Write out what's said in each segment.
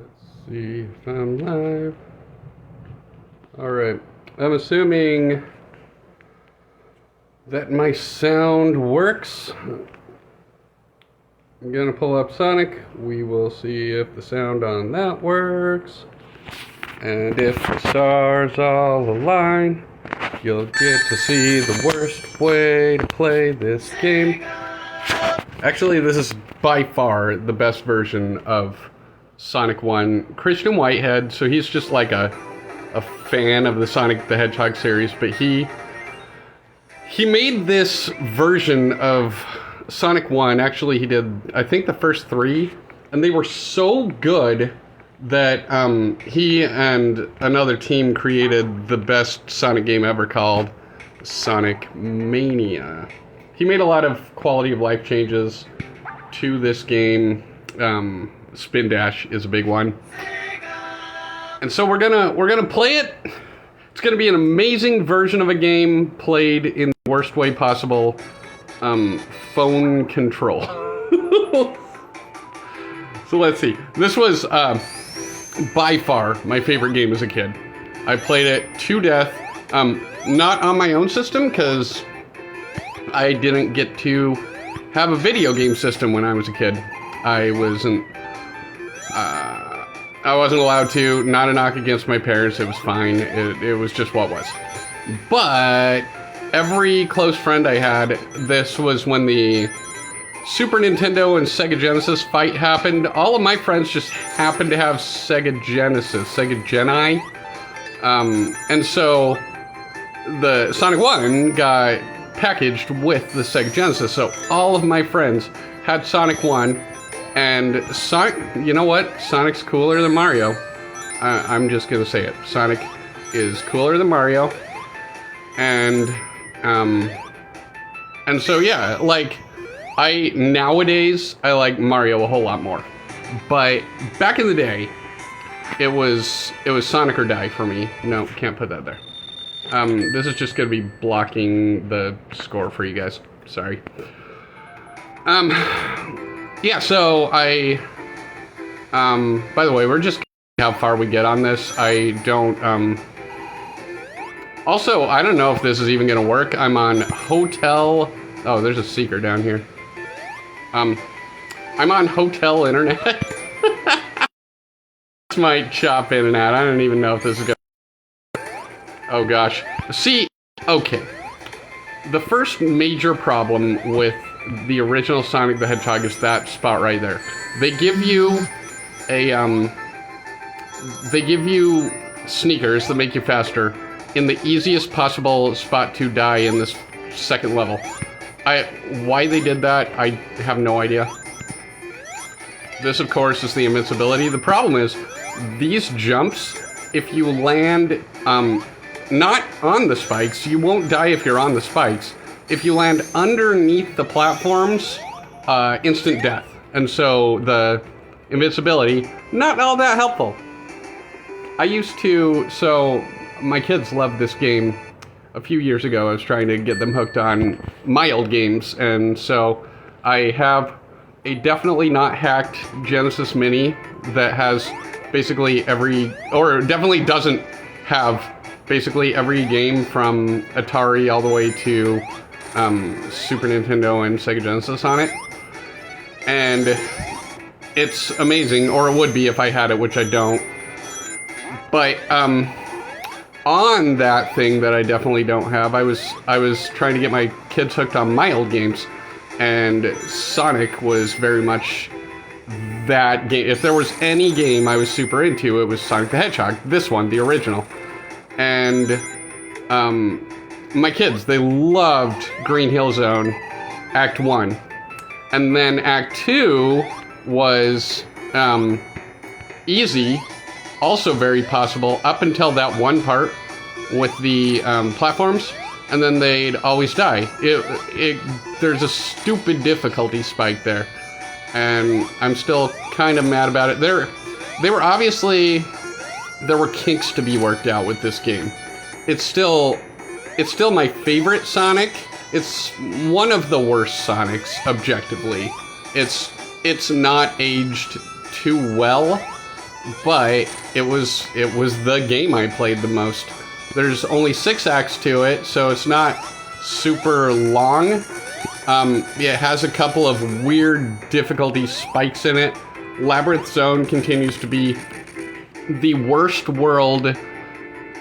Let's see if I'm live. Alright, I'm assuming that my sound works. I'm gonna pull up Sonic. We will see if the sound on that works. And if the stars all align, you'll get to see the worst way to play this game. Actually, this is by far the best version of Sonic 1. Christian Whitehead, so he's just like a fan of the Sonic the Hedgehog series, but he made this version of Sonic 1. Actually, he did, I think, the first 3, and they were so good that he and another team created the best Sonic game ever called Sonic Mania. He made a lot of quality of life changes to this game. Spin dash is a big one. And so we're gonna play it. It's gonna be an amazing version of a game played in the worst way possible. Phone control. So let's see. This was by far my favorite game as a kid. I played it to death. Not on my own system, because I didn't get to have a video game system when I was a kid. I wasn't allowed to. Not a knock against my parents. It was fine. It was just what was. But every close friend I had, this was when the Super Nintendo and Sega Genesis fight happened. All of my friends just happened to have Sega Genesis, Sega Geni. And so the Sonic 1 got packaged with the Sega Genesis. So all of my friends had Sonic 1. And Sonic, you know what? Sonic's cooler than Mario. I'm just gonna say it. Sonic is cooler than Mario. And so yeah, like, nowadays, I like Mario a whole lot more. But back in the day, it was Sonic or die for me. No, can't put that there. This is just gonna be blocking the score for you guys. Sorry. Yeah, so by the way, we're just how far we get on this. I don't, also, I don't know if this is even gonna work. I'm on hotel, oh, there's a seeker down here. I'm on hotel internet. This might chop in and out. I don't even know if this is gonna, oh gosh. See, okay. The first major problem with the original Sonic the Hedgehog is that spot right there. They give you sneakers that make you faster in the easiest possible spot to die in this second level. Why they did that, I have no idea. This, of course, is the invincibility. The problem is, these jumps, if you land not on the spikes, you won't die if you're on the spikes. If you land underneath the platforms, instant death. And so the invincibility, not all that helpful. So my kids loved this game. A few years ago, I was trying to get them hooked on my old games. And so I have a definitely not hacked Genesis Mini that has basically definitely doesn't have basically every game from Atari all the way to Super Nintendo and Sega Genesis on it. And it's amazing, or it would be if I had it, which I don't. But on that thing that I definitely don't have, I was trying to get my kids hooked on my old games, and Sonic was very much that game. If there was any game I was super into, it was Sonic the Hedgehog, this one, the original. And my kids, they loved Green Hill Zone, Act 1. And then Act 2 was easy, also very possible, up until that one part with the platforms, and then they'd always die. There's a stupid difficulty spike there, and I'm still kind of mad about it. There were kinks to be worked out with this game. It's still my favorite Sonic. It's one of the worst Sonics, objectively. It's not aged too well. but it was the game I played the most. There's only 6 acts to it, so it's not super long. It has a couple of weird difficulty spikes in it. Labyrinth Zone continues to be the worst world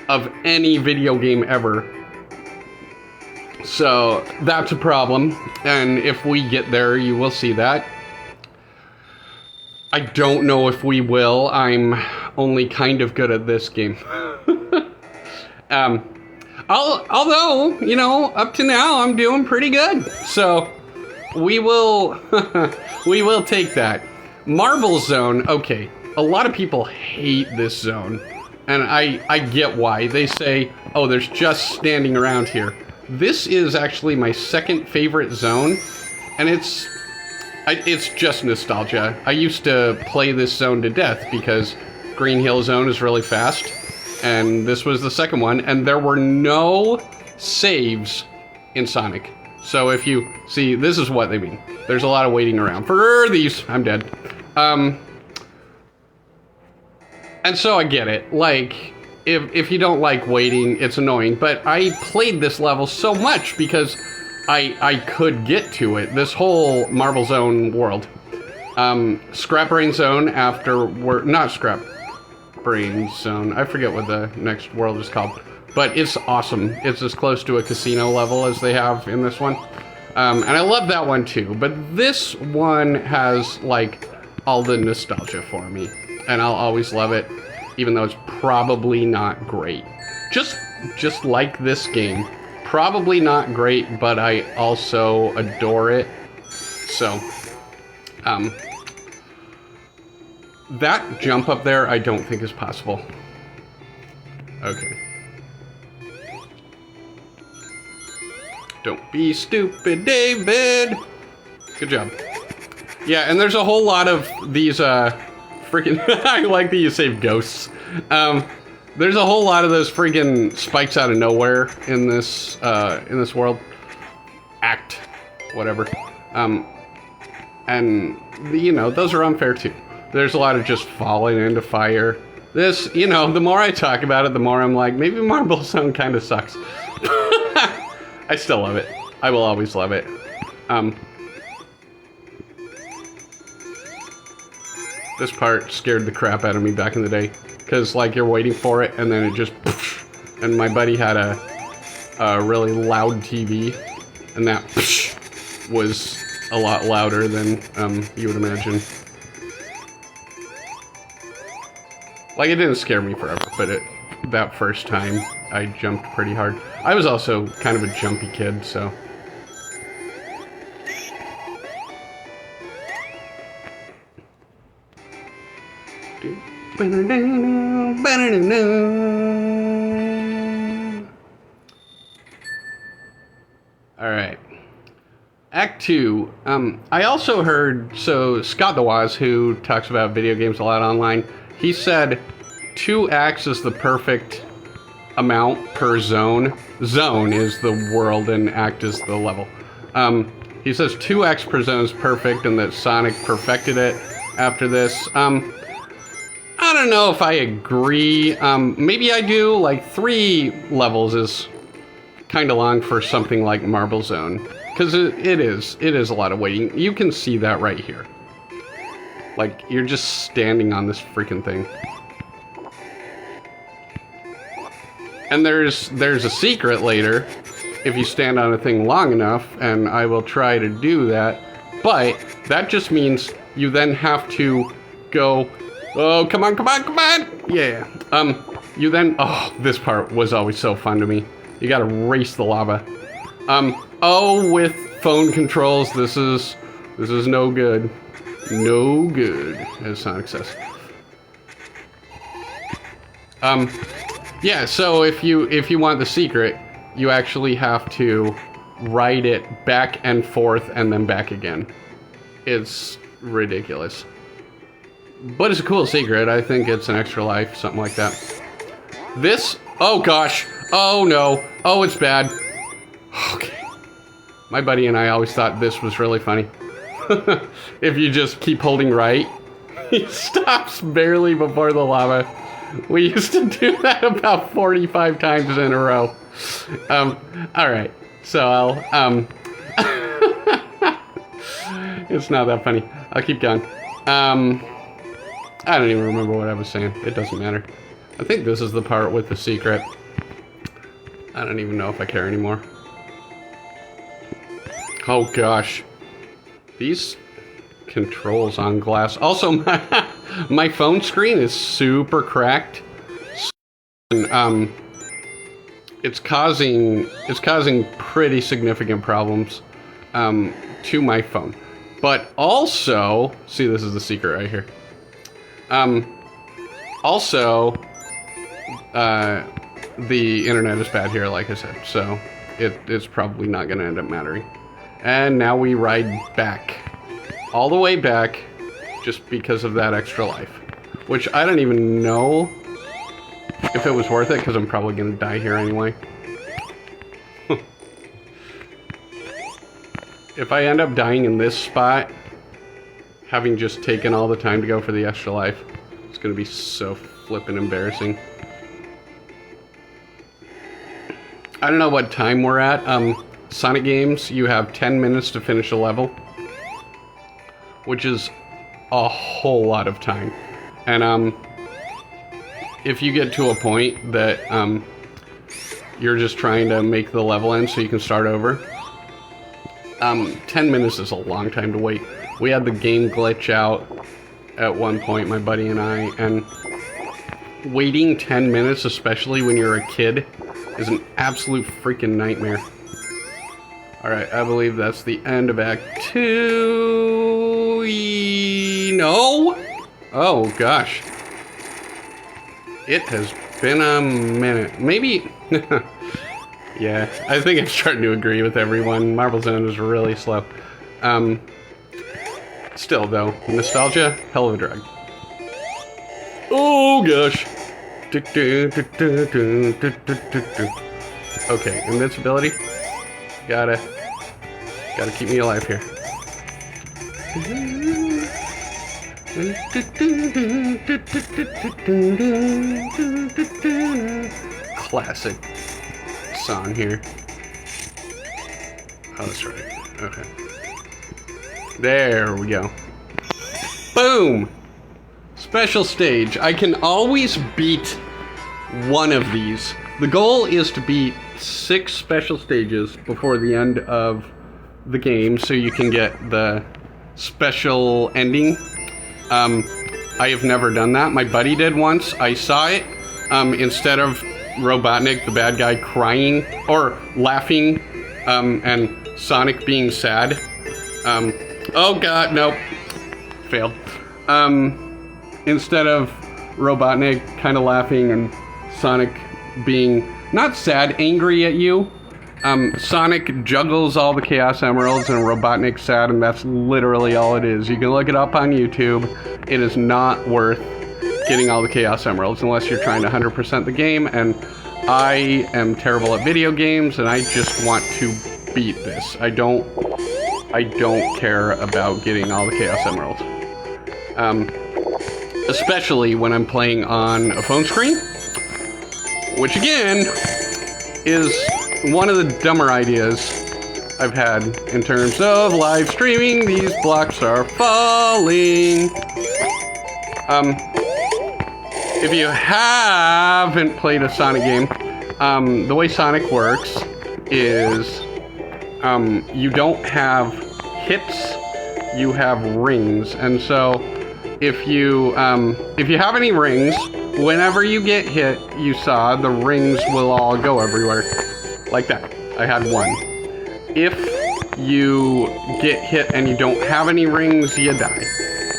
of any video game ever. So that's a problem, and if we get there, you will see that. I don't know if we will. I'm only kind of good at this game. Although, you know, up to now, I'm doing pretty good. So we will take that. Marble Zone, okay. A lot of people hate this zone, and I get why. They say, oh, there's just standing around here. This is actually my second favorite zone, and it's just nostalgia. I used to play this zone to death because Green Hill Zone is really fast, and this was the second one, and there were no saves in Sonic. So if you see, this is what they mean. There's a lot of waiting around for these. I'm dead. And so I get it. Like, if you don't like waiting, it's annoying. But I played this level so much because I could get to it. This whole Marble Zone world. Scrap Brain Zone not Scrap Brain Zone. I forget what the next world is called. But it's awesome. It's as close to a casino level as they have in this one. And I love that one too. But this one has, like, all the nostalgia for me. And I'll always love it, even though it's probably not great. Just like this game. Probably not great, but I also adore it. So, that jump up there, I don't think is possible. Okay. Don't be stupid, David. Good job. Yeah, and there's a whole lot of these, freaking, I like that you save ghosts. There's a whole lot of those freaking spikes out of nowhere in this world. Act, whatever. And, you know, those are unfair too. There's a lot of just falling into fire. This, you know, the more I talk about it, the more I'm like, maybe Marble Zone kind of sucks. I still love it. I will always love it. This part scared the crap out of me back in the day. Because, like, you're waiting for it, and then it just... And my buddy had a really loud TV, and that was a lot louder than you would imagine. Like, it didn't scare me forever, but that first time, I jumped pretty hard. I was also kind of a jumpy kid, so... Alright. Act 2. I also heard, so Scott the Waz, who talks about video games a lot online, he said 2 acts is the perfect amount per zone. Zone is the world and act is the level. He says 2 acts per zone is perfect and that Sonic perfected it after this. I don't know if I agree. Maybe I do. Like 3 levels is kind of long for something like Marble Zone. Because it is a lot of waiting. You can see that right here. Like, you're just standing on this freaking thing. And there's a secret later if you stand on a thing long enough, and I will try to do that. But that just means you then have to go, oh, come on, come on, come on! Yeah. You then, oh, this part was always so fun to me. You gotta race the lava. Oh, with phone controls, this is no good. No good, as Sonic says. Yeah, so if you want the secret, you actually have to ride it back and forth and then back again. It's ridiculous. But it's a cool secret. I think it's an extra life, something like that. This, oh gosh, oh no, oh it's bad. Okay. My buddy and I always thought this was really funny. If you just keep holding right, He stops barely before the lava. We used to do that about 45 times in a row. Alright. So I'll, it's not that funny. I'll keep going. I don't even remember what I was saying. It doesn't matter. I think this is the part with the secret. I don't even know if I care anymore. Oh gosh. These controls on glass. Also, my phone screen is super cracked. And, it's causing pretty significant problems to my phone. But also, see, this is the secret right here. Also, the internet is bad here, like I said, so it's probably not going to end up mattering. And now we ride back. All the way back, just because of that extra life. Which I don't even know if it was worth it, because I'm probably going to die here anyway. If I end up dying in this spot, having just taken all the time to go for the extra life, it's going to be so flippin' embarrassing. I don't know what time we're at. Sonic games, you have 10 minutes to finish a level, which is a whole lot of time. And if you get to a point that you're just trying to make the level end so you can start over, 10 minutes is a long time to wait. We had the game glitch out at one point, my buddy and I, and waiting 10 minutes, especially when you're a kid, is an absolute freaking nightmare. Alright, I believe that's the end of Act 2. No? Oh, gosh. It has been a minute. Maybe... Yeah, I think I'm starting to agree with everyone. Marble Zone is really slow. Still, though, nostalgia, hell of a drug. Oh, gosh. Okay, invincibility. Gotta keep me alive here. Classic song here. Oh, that's right. Okay. There we go. Boom! Special stage. I can always beat one of these. The goal is to beat 6 special stages before the end of the game so you can get the special ending. I have never done that. My buddy did once. I saw it. Instead of Robotnik, the bad guy, crying or laughing, and Sonic being sad. Oh god, nope. Failed. Instead of Robotnik kind of laughing and Sonic being not sad, angry at you, Sonic juggles all the Chaos Emeralds and Robotnik's sad, and that's literally all it is. You can look it up on YouTube. It is not worth getting all the Chaos Emeralds unless you're trying to 100% the game, and I am terrible at video games, and I just want to beat this. I don't care about getting all the Chaos Emeralds. Especially when I'm playing on a phone screen, which again is one of the dumber ideas I've had in terms of live streaming. These blocks are falling. If you haven't played a Sonic game, the way Sonic works is you don't have hits, you have rings, and so if you have any rings, whenever you get hit, you saw the rings will all go everywhere, like that. I had one. If you get hit and you don't have any rings, you die.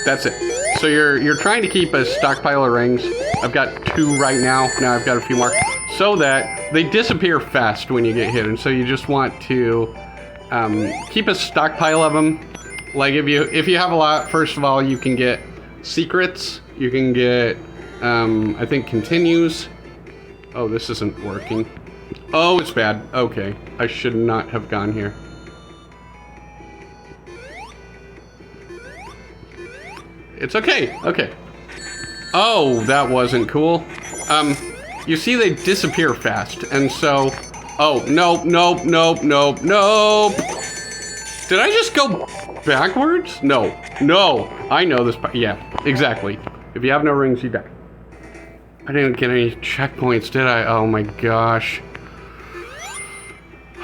That's it. So you're trying to keep a stockpile of rings. I've got 2 right now. Now I've got a few more, so that they disappear fast when you get hit, and so you just want to keep a stockpile of them. Like if you have a lot, first of all, you can get secrets. You can get I think continues. Oh, this isn't working. Oh, it's bad. Okay, I should not have gone here. It's okay. Okay. Oh, that wasn't cool. You see they disappear fast, and so... Oh, nope, nope, nope, nope, nope. Did I just go backwards? No, no. I know this. Yeah, exactly. If you have no rings, you die. I didn't get any checkpoints, did I? Oh my gosh.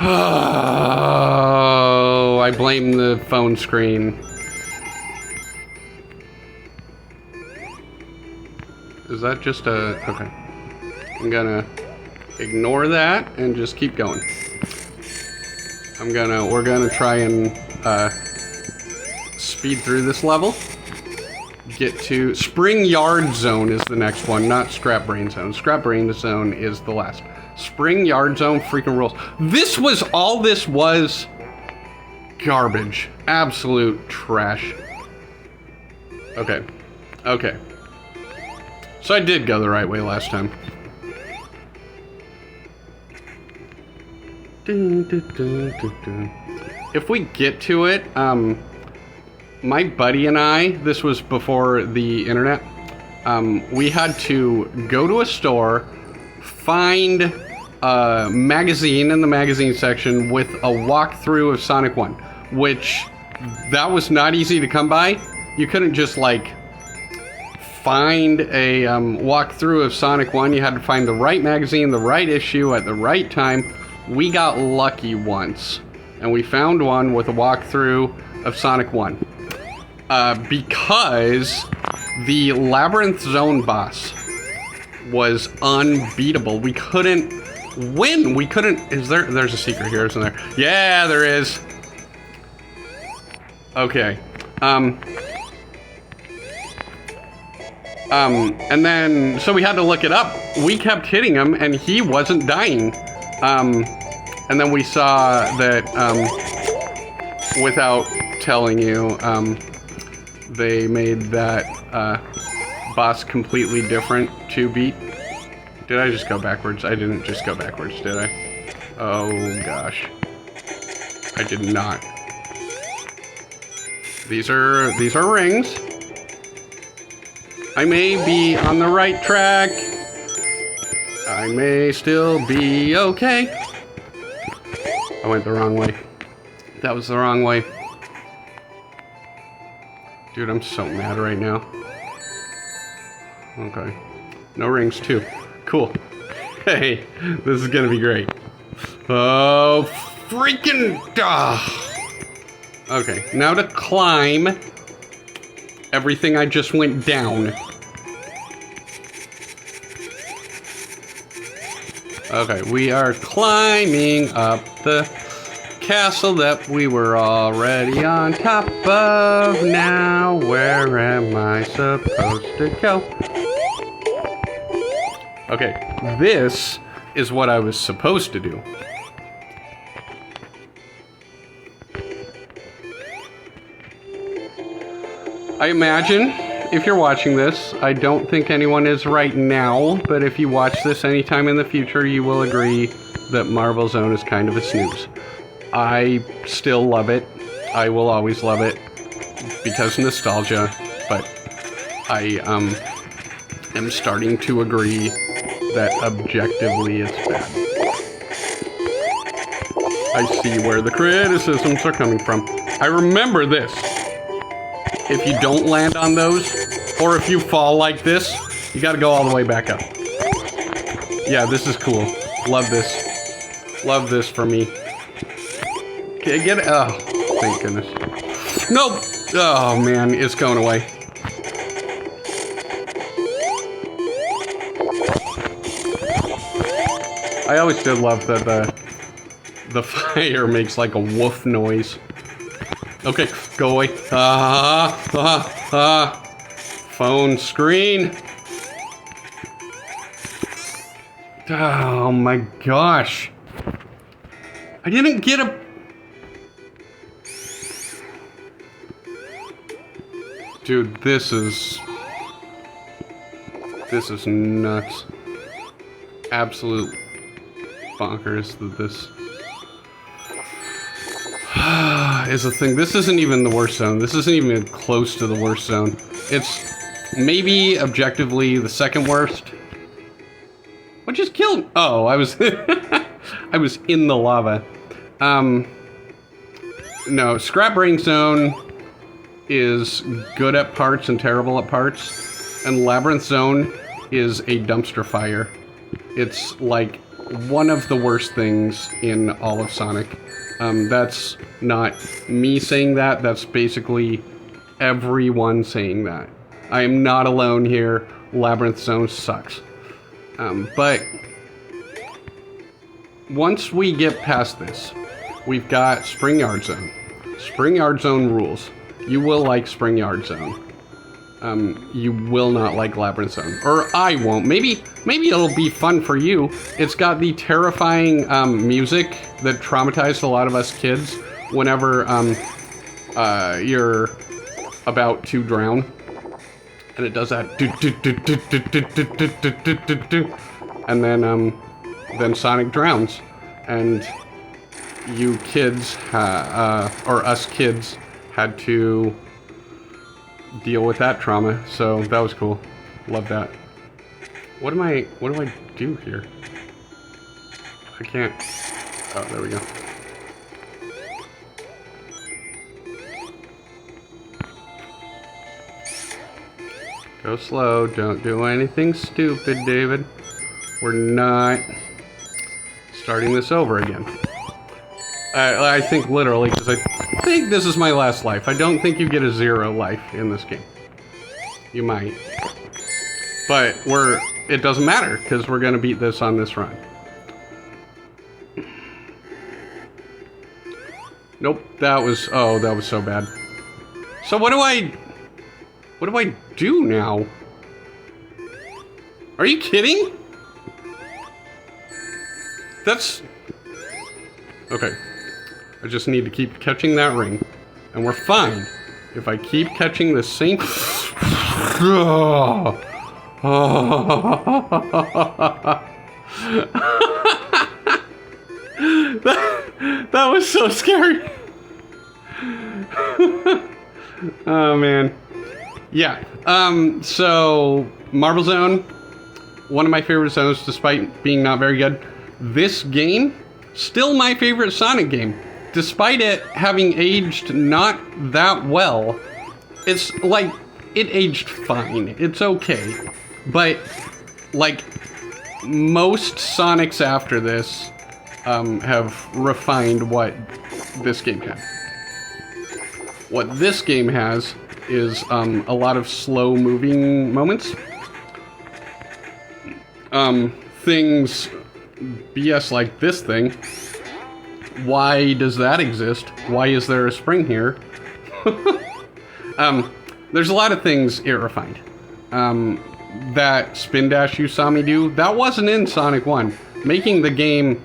Oh, I blame the phone screen. Is that just a... Okay. I'm gonna ignore that and just keep going. We're gonna try and speed through this level. Get to Spring Yard Zone is the next one, not Scrap Brain Zone. Scrap Brain Zone is the last. Spring Yard Zone freaking rules. This was all this was. Garbage. Absolute trash. Okay. Okay. So I did go the right way last time. If we get to it, my buddy and I, this was before the internet, we had to go to a store, find a magazine in the magazine section with a walkthrough of Sonic 1, which that was not easy to come by. You couldn't just like find a walkthrough of Sonic 1. You had to find the right magazine, the right issue at the right time. We got lucky once, and we found one with a walkthrough of Sonic 1. Because the Labyrinth Zone boss was unbeatable. We couldn't win. We couldn't... There's a secret here, isn't there? Yeah, there is. Okay. And then, so we had to look it up. We kept hitting him, and he wasn't dying. And then we saw that, without telling you, they made that, boss completely different to beat. Did I just go backwards? I didn't just go backwards, did I? Oh, gosh. I did not. These are rings. I may be on the right track. I may still be okay. I went the wrong way. That was the wrong way. Dude, I'm so mad right now. Okay. No rings, too. Cool. Hey, this is gonna be great. Oh, freaking... Okay, now to climb everything I just went down. Okay, we are climbing up the castle that we were already on top of. Now, where am I supposed to go? Okay, this is what I was supposed to do. I imagine, if you're watching this, I don't think anyone is right now, but if you watch this anytime in the future, you will agree that Marble Zone is kind of a snooze. I still love it. I will always love it because nostalgia, but I am starting to agree that objectively it's bad. I see where the criticisms are coming from. I remember this. If you don't land on those, or if you fall like this, you gotta go all the way back up. Yeah, this is cool. Love this. Love this for me. Okay, get it. Oh, thank goodness. Nope. Oh, man, it's going away. I always did love that the fire makes like a woof noise. Okay, go away. Phone screen. Oh my gosh. I didn't get a... Dude, this is nuts. Absolute bonkers that this... is the thing. This isn't even the worst zone. This isn't even close to the worst zone. It's maybe objectively the second worst. What just killed? Oh, I was I was in the lava. No, Scrap Brain Zone is good at parts and terrible at parts, and Labyrinth Zone is a dumpster fire. It's like one of the worst things in all of Sonic. That's not me saying that, that's basically everyone saying that. I am not alone here. Labyrinth Zone sucks. But once we get past this, we've got Spring Yard Zone. Spring Yard Zone rules. You will like Spring Yard Zone. You will not like Labyrinth Zone. Or I won't. Maybe it'll be fun for you. It's got the terrifying music that traumatized a lot of us kids whenever you're about to drown. And it does that. And then Sonic drowns. And you kids, or us kids, had to deal with that trauma, so that was cool. Love that. What do I do here? I can't. Oh, there we go. Go slow. Don't do anything stupid, David. We're not starting this over again. I think literally, because I think this is my last life. I don't think you get a 0 life in this game. You might. But it doesn't matter, because we're going to beat this on this run. Nope, that was so bad. So what do I do now? Are you kidding? That's... Okay. I just need to keep catching that ring. And we're fine. If I keep catching the same... that was so scary. Oh, man. Yeah. So, Marble Zone, one of my favorite zones, despite being not very good. This game, still my favorite Sonic game. Despite it having aged not that well, it's like, it aged fine. It's okay. But, like, most Sonics after this have refined what this game had. What this game has is a lot of slow-moving moments. Things BS like this thing. Why does that exist? Why is there a spring here? There's a lot of things it refined. That spin dash you saw me do, that wasn't in Sonic 1. Making the game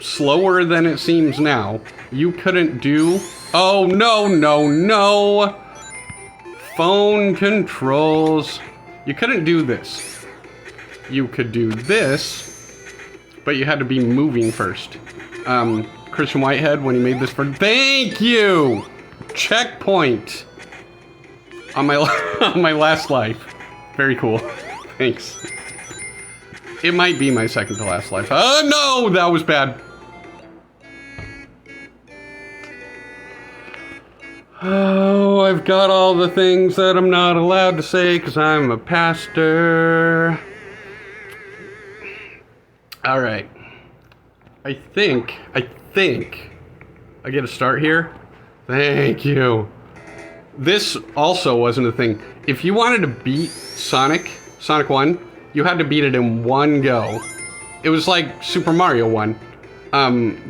slower than it seems now, you couldn't do... Oh, no! Phone controls. You couldn't do this. You could do this, but you had to be moving first. Christian Whitehead, when he made this for... Thank you! Checkpoint! On my, on my last life. Very cool. Thanks. It might be my second to last life. Oh, no! That was bad. Oh, I've got all the things that I'm not allowed to say because I'm a pastor. Alright. I think I get a start here. Thank you. This also wasn't a thing. If you wanted to beat Sonic 1, you had to beat it in one go. It was like Super Mario 1.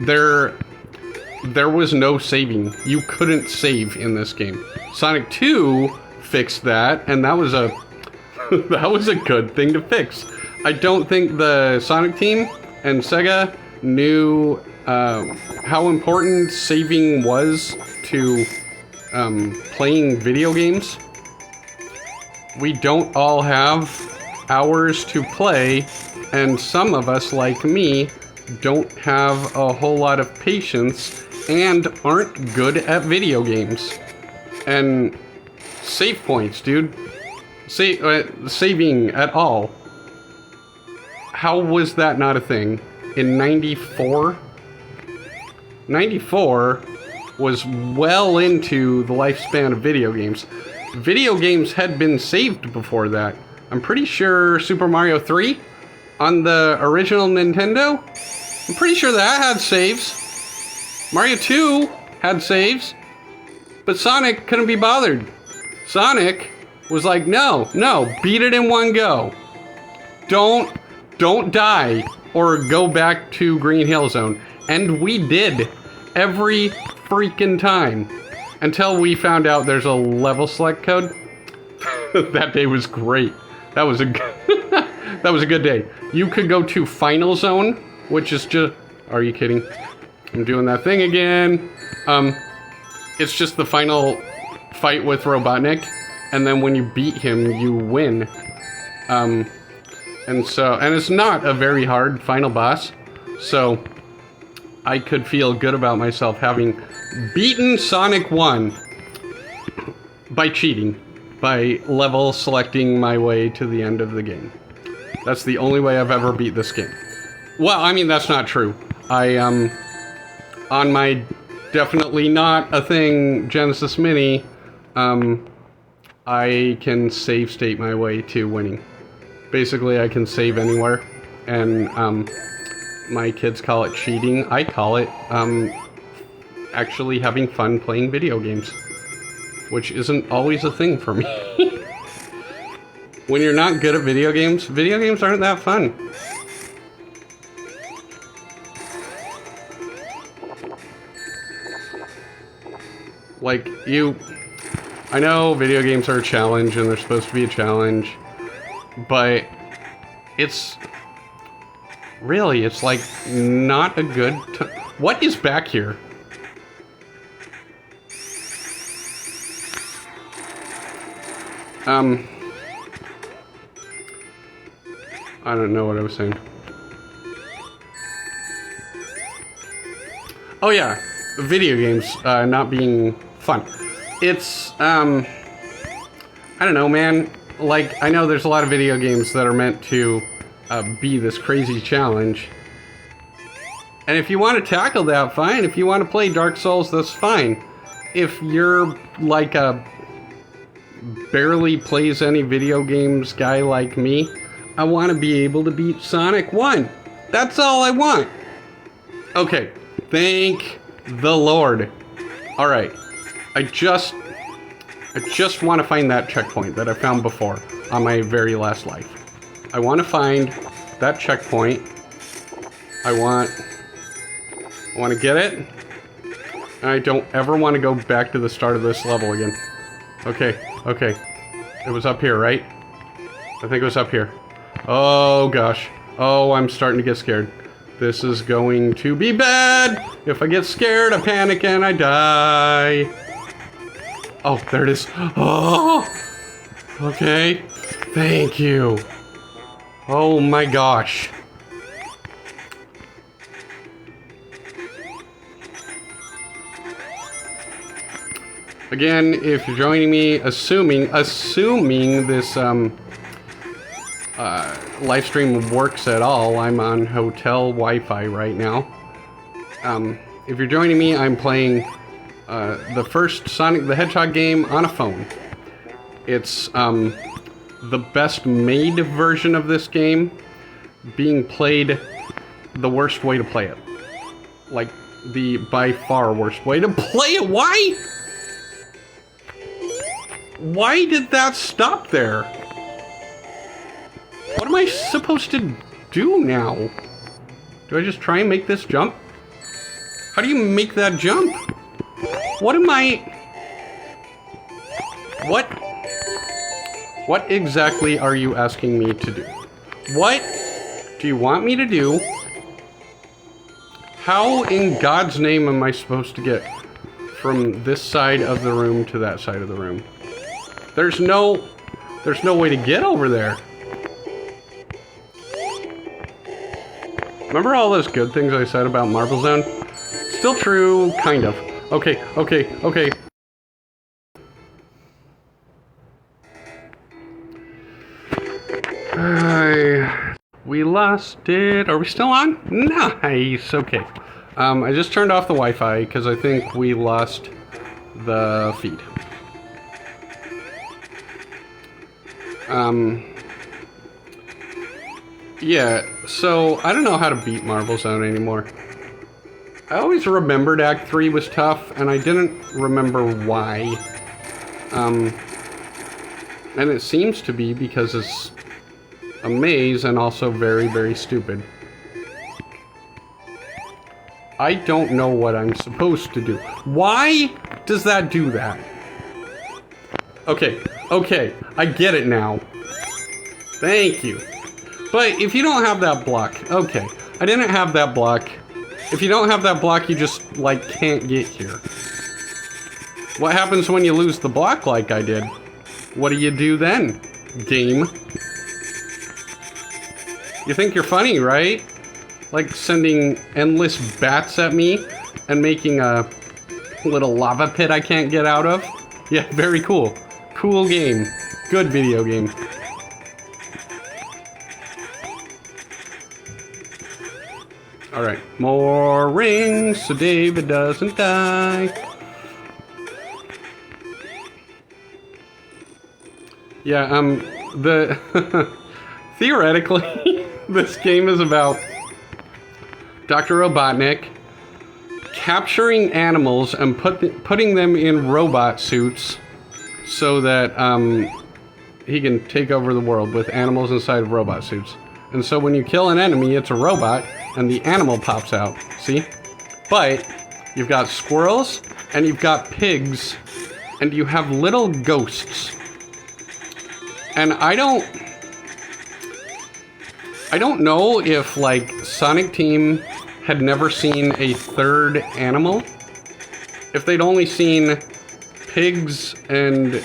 There was no saving. You couldn't save in this game. Sonic 2 fixed that, and that was a that was a good thing to fix. I don't think the Sonic team and Sega knew how important saving was to playing video games. We don't all have hours to play, and some of us, like me, don't have a whole lot of patience and aren't good at video games. And save points, dude. Saving at all. How was that not a thing? In 94? 94 was well into the lifespan of video games. Video games had been saved before that. I'm pretty sure Super Mario 3 on the original Nintendo, I'm pretty sure that had saves. Mario 2 had saves, but Sonic couldn't be bothered. Sonic was like, no, beat it in one go. Don't die or go back to Green Hill Zone. And we did every freaking time until we found out there's a level select code. That day was great. That was a that was a good day. You could go to Final Zone, which is just, are you kidding? I'm doing that thing again. It's just the final fight with Robotnik, and then when you beat him, you win. And it's not a very hard final boss, so I could feel good about myself having beaten Sonic 1 by cheating, by level selecting my way to the end of the game. That's the only way I've ever beat this game. Well, I mean, that's not true. On my definitely not a thing Genesis Mini, I can save state my way to winning. Basically, I can save anywhere, and my kids call it cheating. I call it actually having fun playing video games, which isn't always a thing for me. When you're not good at video games aren't that fun. Like, I know video games are a challenge and they're supposed to be a challenge, but it's like not a good what is back here? I don't know what I was saying. Oh yeah, video games not being fun. It's, I don't know, man. Like, I know there's a lot of video games that are meant to be this crazy challenge. And if you want to tackle that, fine. If you want to play Dark Souls, that's fine. If you're like a barely plays any video games guy like me, I want to be able to beat Sonic 1. That's all I want. Okay, thank the Lord. All right, I just want to find that checkpoint that I found before on my very last life. I want to find that checkpoint. I want to get it. And I don't ever want to go back to the start of this level again. Okay. It was up here, right? I think it was up here. Oh gosh. Oh, I'm starting to get scared. This is going to be bad. If I get scared, I panic and I die. Oh, there it is. Oh! Okay. Thank you. Oh my gosh. Again, if you're joining me, assuming this live stream works at all, I'm on hotel Wi-Fi right now. If you're joining me, I'm playing the first Sonic the Hedgehog game on a phone. It's the best made version of this game being played the worst way to play it. Like, the by far worst way to play it. Why did that stop there? What am I supposed to do now? Do I just try and make this jump? How do you make that jump? What exactly are you asking me to do? What do you want me to do? How in God's name am I supposed to get from this side of the room to that side of the room? There's no way to get over there. Remember all those good things I said about Marble Zone? Still true, kind of. Okay, okay, okay. We lost it. Are we still on? Nice. Okay. I just turned off the Wi-Fi because I think we lost the feed. Yeah, so I don't know how to beat Marble Zone anymore. I always remembered Act 3 was tough, and I didn't remember why. And it seems to be because it's a maze and also very, very stupid. I don't know what I'm supposed to do. Why does that do that? Okay, okay, I get it now. Thank you. But if you don't have that block, okay. I didn't have that block. If you don't have that block, you just, like, can't get here. What happens when you lose the block like I did? What do you do then, game? You think you're funny, right? Like sending endless bats at me and making a little lava pit I can't get out of? Yeah, very cool. Cool game. Good video game. Alright, more rings so David doesn't die. Yeah, theoretically, this game is about Dr. Robotnik capturing animals and putting them in robot suits so that he can take over the world with animals inside of robot suits. And so when you kill an enemy, it's a robot, and the animal pops out. See? But you've got squirrels, and you've got pigs, and you have little ghosts. And I don't know if, like, Sonic Team had never seen a third animal. If they'd only seen pigs and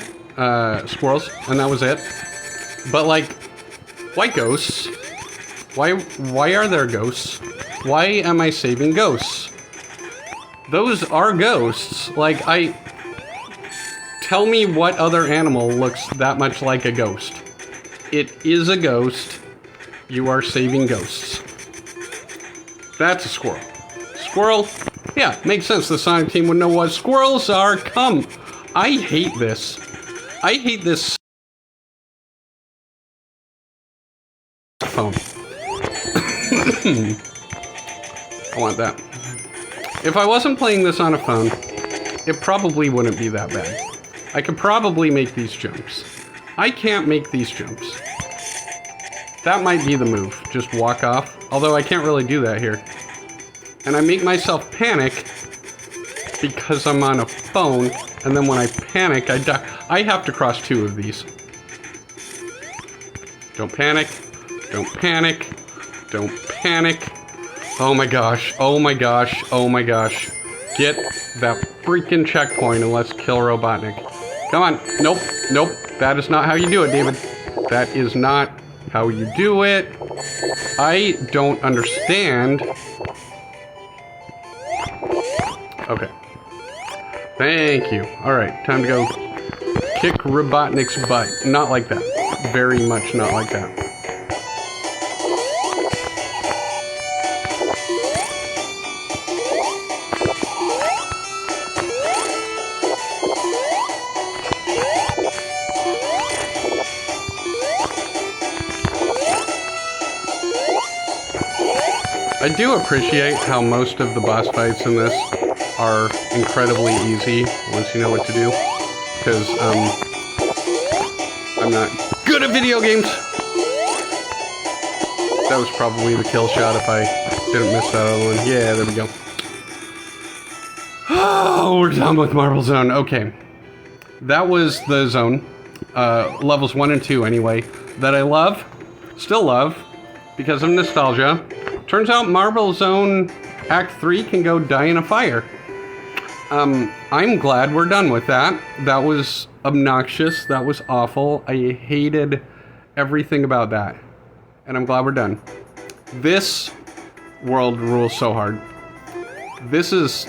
squirrels, and that was it. But, like, why ghosts? Why are there ghosts? Why am I saving ghosts? Those are ghosts. Like, tell me what other animal looks that much like a ghost. It is a ghost. You are saving ghosts. That's a squirrel. Squirrel? Yeah, makes sense. The Sonic Team would know what squirrels are. Come. I hate this. I hate this phone. I want that. If I wasn't playing this on a phone, it probably wouldn't be that bad. I could probably make these jumps. I can't make these jumps. That might be the move. Just walk off. Although I can't really do that here. And I make myself panic because I'm on a phone, and then when I panic, I die. I have to cross two of these. Don't panic. Don't panic. Don't panic. Oh my gosh. Oh my gosh. Oh my gosh. Get that freaking checkpoint and let's kill Robotnik. Come on. Nope. Nope. That is not how you do it, David. That is not how you do it. I don't understand. Okay. Thank you. Alright, time to go kick Robotnik's butt. Not like that. Very much not like that. I do appreciate how most of the boss fights in this are incredibly easy once you know what to do. Because, I'm not good at video games. That was probably the kill shot if I didn't miss that other one. Yeah, there we go. Oh, we're done with Marble Zone. Okay. That was the zone. Levels 1 and 2 anyway. That I love. Still love. Because of nostalgia. Turns out Marble Zone Act 3 can go die in a fire. I'm glad we're done with that. That was obnoxious. That was awful. I hated everything about that. And I'm glad we're done. This world rules so hard. This is...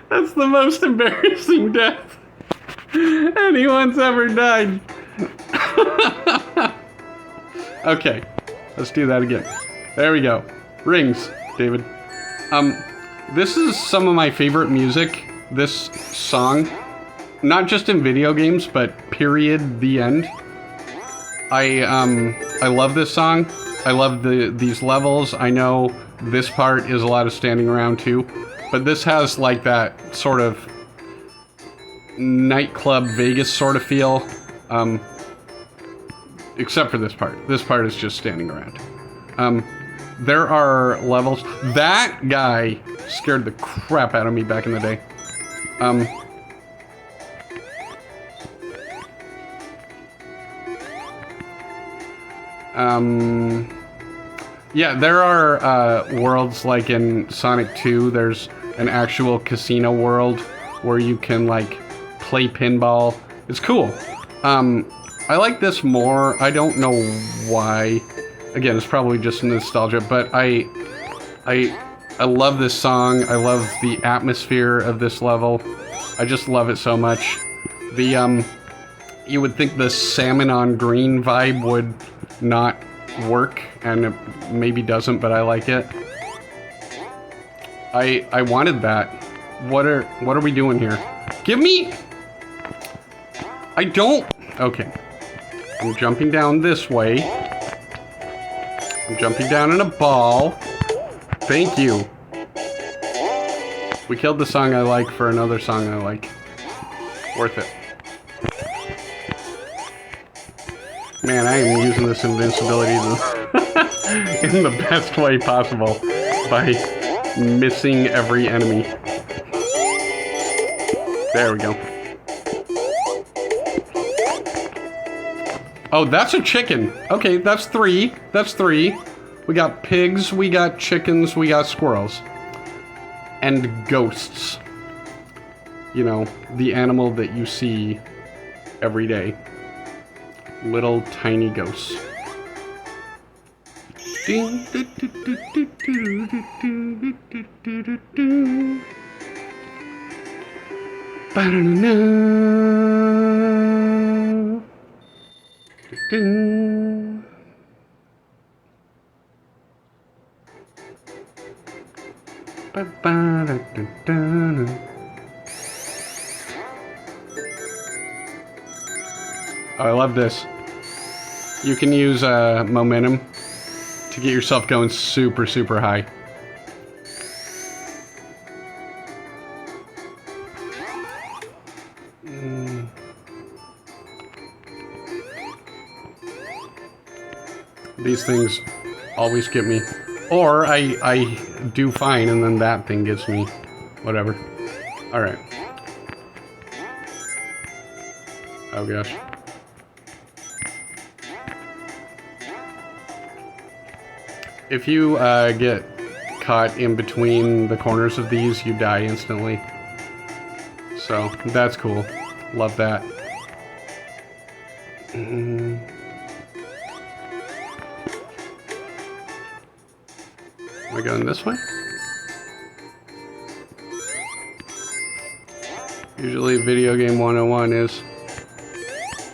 That's the most embarrassing death anyone's ever died. Okay, let's do that again. There we go. Rings, David. This is some of my favorite music, this song. Not just in video games, but period, the end. I love this song. I love these levels. I know this part is a lot of standing around too, but this has like that sort of nightclub Vegas sort of feel. Except for this part. This part is just standing around. There are levels. That guy scared the crap out of me back in the day. Yeah, there are worlds like in Sonic 2. There's an actual casino world where you can like play pinball. It's cool. I like this more. I don't know why. Again, it's probably just nostalgia, but I love this song. I love the atmosphere of this level. I just love it so much. The you would think the salmon on green vibe would not work, and it maybe doesn't, but I like it. I wanted that. What are we doing here? Give me... I don't... Okay. I'm jumping down this way. I'm jumping down in a ball. Thank you. We killed the song I like for another song I like. Worth it. Man, I am using this invincibility in the best way possible by missing every enemy. There we go. Oh, that's a chicken. Okay, that's three. That's three. We got pigs, we got chickens, we got squirrels. And ghosts. You know, the animal that you see every day. Little tiny ghosts. Oh, I love this. You can use momentum to get yourself going super, super high. These things always get me. Or I do fine and then that thing gets me. Whatever. Alright. Oh gosh. If you get caught in between the corners of these, you die instantly. So, that's cool. Love that. Am I going this way? Usually video game 101 is,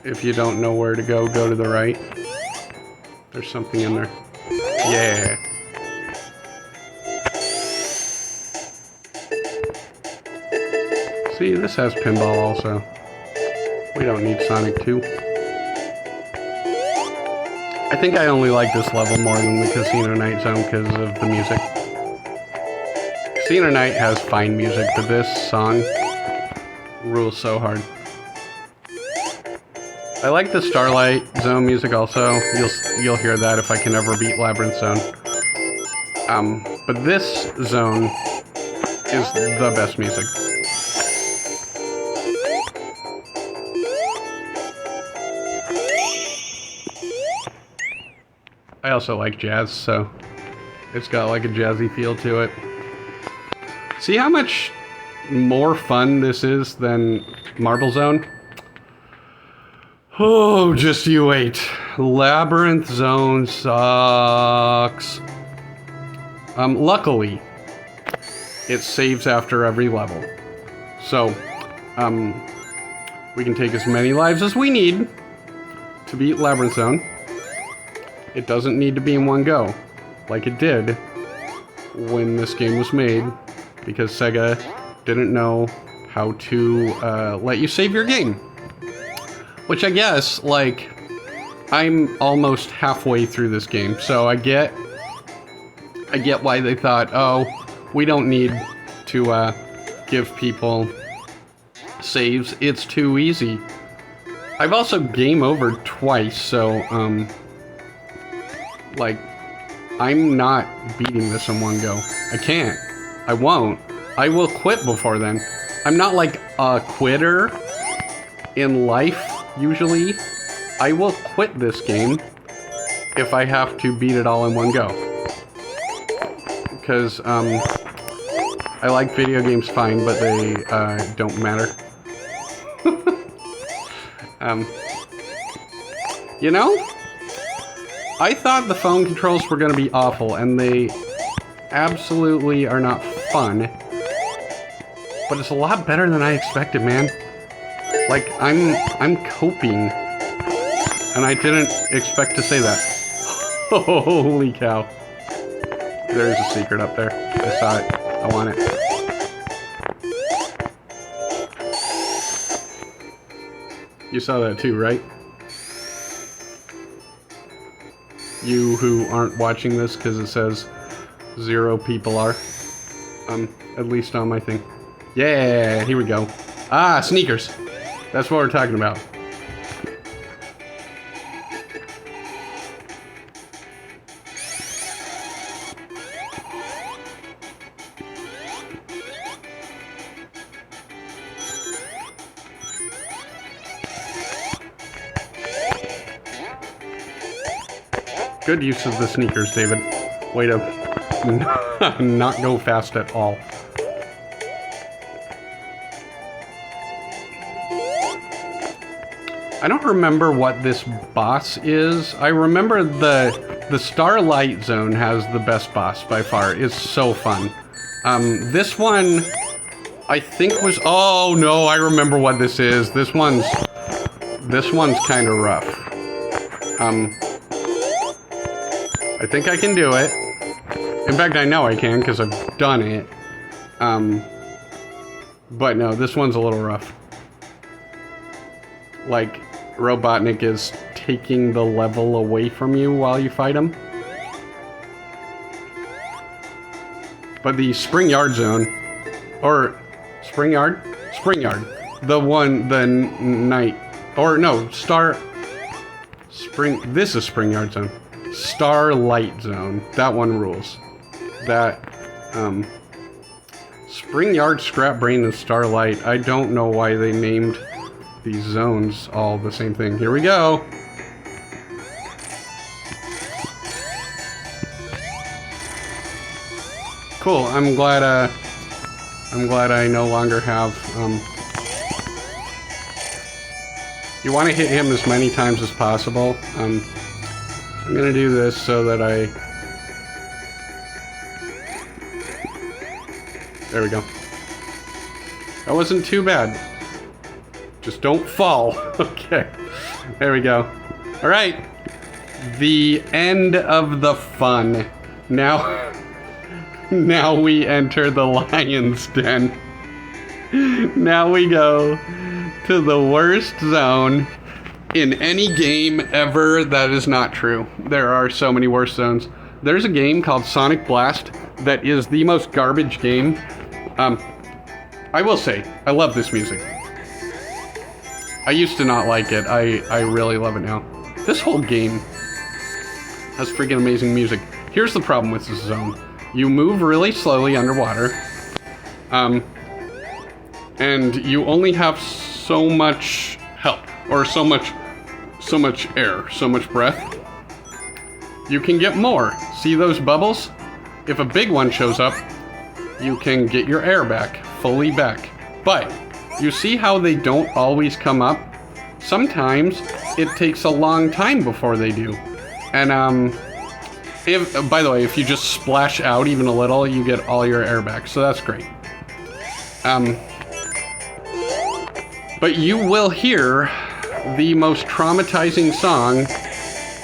if you don't know where to go to the right. There's something in there. Yeah. See, this has pinball also. We don't need Sonic 2. I think I only like this level more than the Casino Night Zone because of the music. Casino Night has fine music, but this song rules so hard. I like the Starlight Zone music also. You'll hear that if I can ever beat Labyrinth Zone. But this zone is the best music. I also like jazz, so it's got like a jazzy feel to it. See how much more fun this is than Marble Zone? Oh, just you wait. Labyrinth Zone sucks. Luckily, it saves after every level. So, we can take as many lives as we need to beat Labyrinth Zone. It doesn't need to be in one go, like it did when this game was made, because Sega didn't know how to let you save your game. Which I guess, like, I'm almost halfway through this game, so I get why they thought, oh, we don't need to give people saves. It's too easy. I've also game overed twice, so, like, I'm not beating this in one go. I can't. I won't. I will quit before then. I'm not like a quitter in life, usually. I will quit this game if I have to beat it all in one go. Because, I like video games fine, but they, don't matter. You know? I thought the phone controls were gonna be awful, and they absolutely are not fun. But it's a lot better than I expected, man. Like, I'm coping. And I didn't expect to say that. Holy cow. There's a secret up there. I saw it. I want it. You saw that too, right? You who aren't watching this because it says 0 people are. At least on my thing. Yeah, here we go. Ah, sneakers. That's what we're talking about. Good use of the sneakers, David. Way to not go fast at all. I don't remember what this boss is. I remember the Starlight Zone has the best boss by far. It's so fun. This one, I think was... Oh, no, I remember what this is. This one's kind of rough. I think I can do it. In fact, I know I can because I've done it. But no, this one's a little rough. Like, Robotnik is taking the level away from you while you fight him. But the Spring Yard Zone, or Spring Yard? Spring Yard. The one, the night, or no, Spring, this is Spring Yard Zone. Starlight Zone. That one rules. That, Spring Yard, Scrap Brain, and Starlight. I don't know why they named these zones all the same thing. Here we go. Cool. I'm glad I no longer have, you want to hit him as many times as possible. I'm gonna do this so that there we go. That wasn't too bad. Just don't fall. Okay. There we go. Alright. The end of the fun. Now we enter the lion's den. Now we go to the worst zone in any game ever. That is not true. There are so many worse zones. There's a game called Sonic Blast that is the most garbage game. I will say, I love this music. I used to not like it. I really love it now. This whole game has freaking amazing music. Here's the problem with this zone. You move really slowly underwater. And you only have so much help, or so much air, so much breath. You can get more. See those bubbles? If a big one shows up, you can get your air back fully back. But you see how they don't always come up? Sometimes it takes a long time before they do. And by the way, if you just splash out even a little, you get all your air back. So that's great. But you will hear the most traumatizing song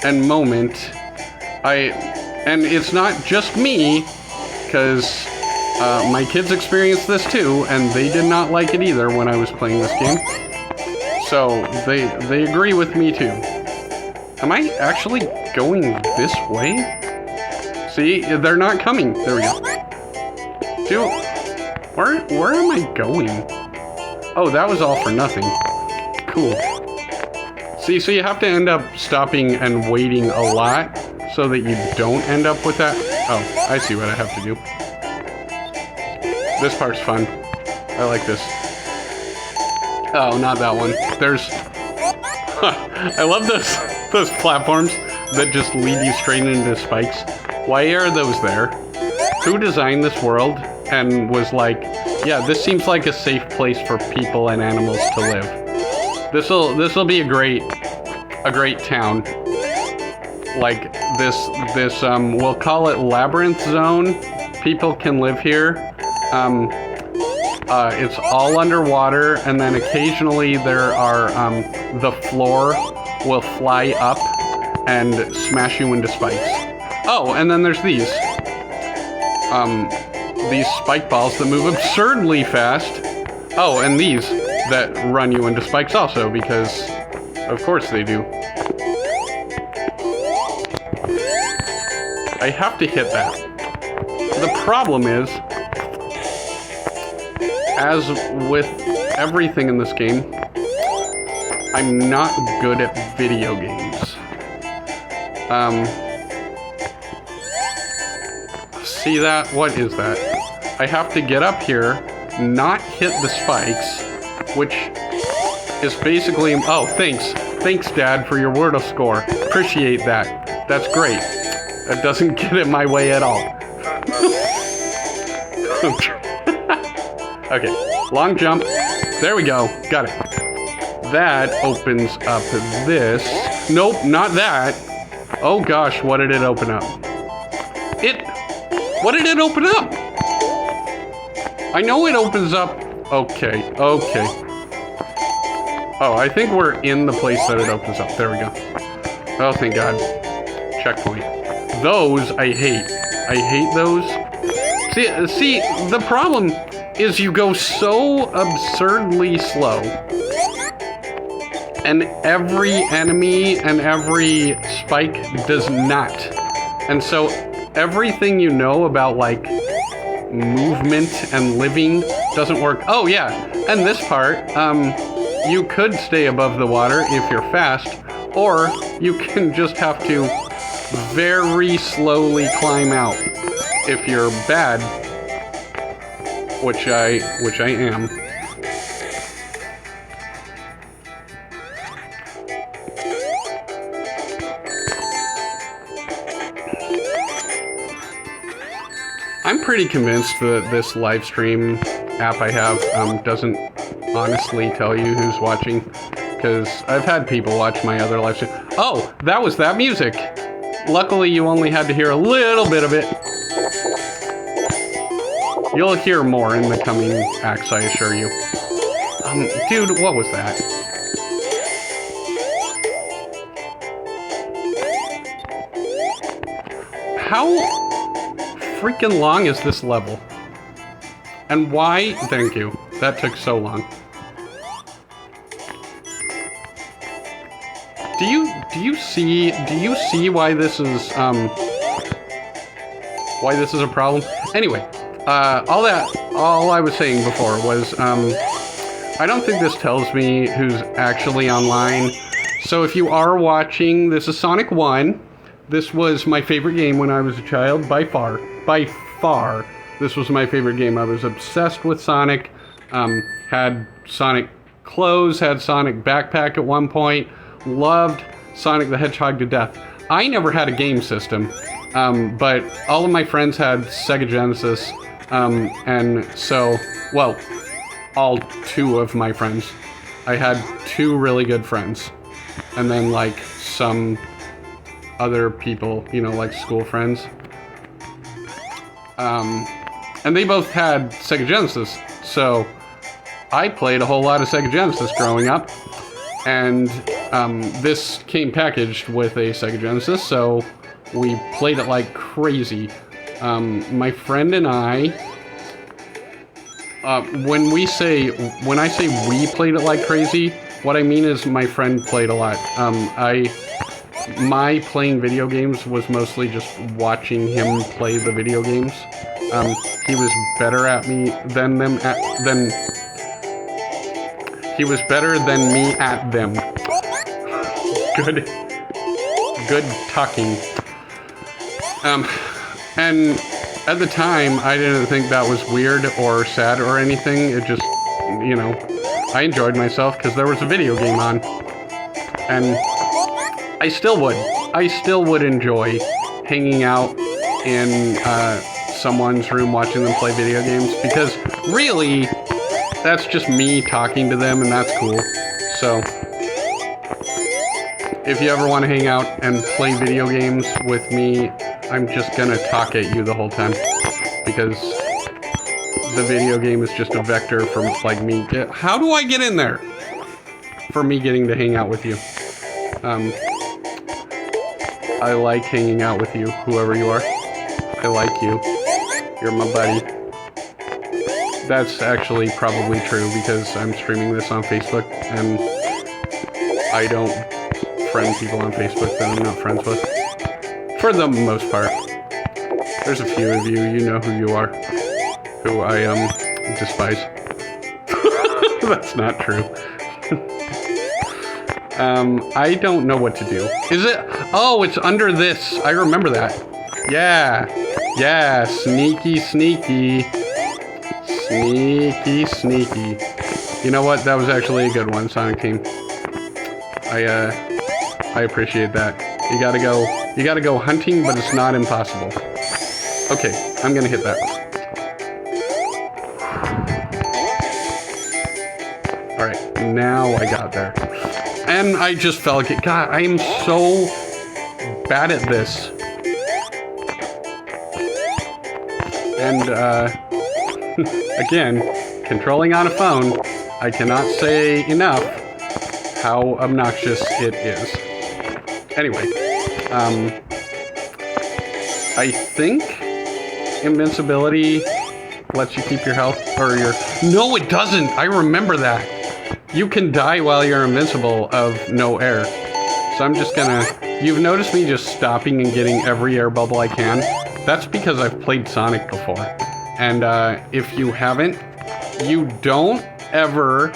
and moment. And it's not just me, because my kids experienced this too, and they did not like it either when I was playing this game. So they agree with me too. Am I actually going this way? See, they're not coming. There we go. Dude, where am I going? Oh, that was all for nothing. Cool. See, so you have to end up stopping and waiting a lot so that you don't end up with that. Oh, I see what I have to do. This part's fun. I like this. Oh, not that one. There's... I love those platforms that just lead you straight into spikes. Why are those there? Who designed this world and was like, yeah, this seems like a safe place for people and animals to live. This'll be a great town. Like this we'll call it Labyrinth Zone. People can live here. It's all underwater, and then occasionally there are the floor will fly up and smash you into spikes. Oh, and then there's these spike balls that move absurdly fast. Oh, and these that run you into spikes also, because of course they do. I have to hit that. The problem is, as with everything in this game, I'm not good at video games. See that? What is that? I have to get up here, not hit the spikes, which is basically... Oh, thanks. Thanks, Dad, for your Wordle score. Appreciate that. That's great. That doesn't get in my way at all. Okay, long jump. There we go. Got it. That opens up this. Nope, not that. Oh gosh, what did it open up? What did it open up? I know it opens up. Okay. Oh, I think we're in the place that it opens up. There we go. Oh, thank God. Checkpoint. Those I hate. I hate those. See, the problem is you go so absurdly slow. And every enemy and every spike does not. And so everything you know about, like, movement and living doesn't work. Oh, yeah. And this part, you could stay above the water if you're fast, or you can just have to very slowly climb out if you're bad, which I am. I'm pretty convinced that this live stream app I have doesn't honestly tell you who's watching, because I've had people watch my other live stream. Oh, that was that music. Luckily, you only had to hear a little bit of it. You'll hear more in the coming acts, I assure you. Dude, what was that? How freaking long is this level? And why? Thank you. That took so long. Do you see why this is a problem? Anyway, all I was saying before was I don't think this tells me who's actually online. So if you are watching, this is Sonic 1. This was my favorite game when I was a child, by far. By far, this was my favorite game. I was obsessed with Sonic. Had Sonic clothes, had Sonic backpack at one point. Loved Sonic the Hedgehog to death. I never had a game system, but all of my friends had Sega Genesis, And so, well, all two of my friends. I had two really good friends. And then, like, some other people, you know, like school friends. And they both had Sega Genesis. So I played a whole lot of Sega Genesis growing up. And this came packaged with a Sega Genesis, so we played it like crazy. My friend and I, when I say we played it like crazy, what I mean is my friend played a lot. My playing video games was mostly just watching him play the video games. He was better at me than he was better than me at them. Good talking. And at the time, I didn't think that was weird or sad or anything. It just, you know, I enjoyed myself because there was a video game on. And I still would enjoy hanging out in someone's room watching them play video games, because really, that's just me talking to them, and that's cool. So if you ever want to hang out and play video games with me, I'm just gonna talk at you the whole time, because the video game is just a vector for, like, me. How do I get in there? For me getting to hang out with you. I like hanging out with you, whoever you are. I like you. You're my buddy. That's actually probably true, because I'm streaming this on Facebook, and I don't friend people on Facebook that I'm not friends with. For the most part. There's a few of you, you know who you are, who I despise. That's not true. I don't know what to do. Is it? Oh, it's under this. I remember that. Yeah. Yeah, sneaky. Sneaky. You know what? That was actually a good one, Sonic Team. I appreciate that. You gotta go hunting, but it's not impossible. Okay, I'm gonna hit that. Alright, now I got there. And I just fell like, God, I am so bad at this. And, again, controlling on a phone, I cannot say enough how obnoxious it is. Anyway, I think invincibility lets you keep your health, or your... No, it doesn't! I remember that! You can die while you're invincible of no air. So I'm just gonna... You've noticed me just stopping and getting every air bubble I can? That's because I've played Sonic before. And if you haven't, you don't ever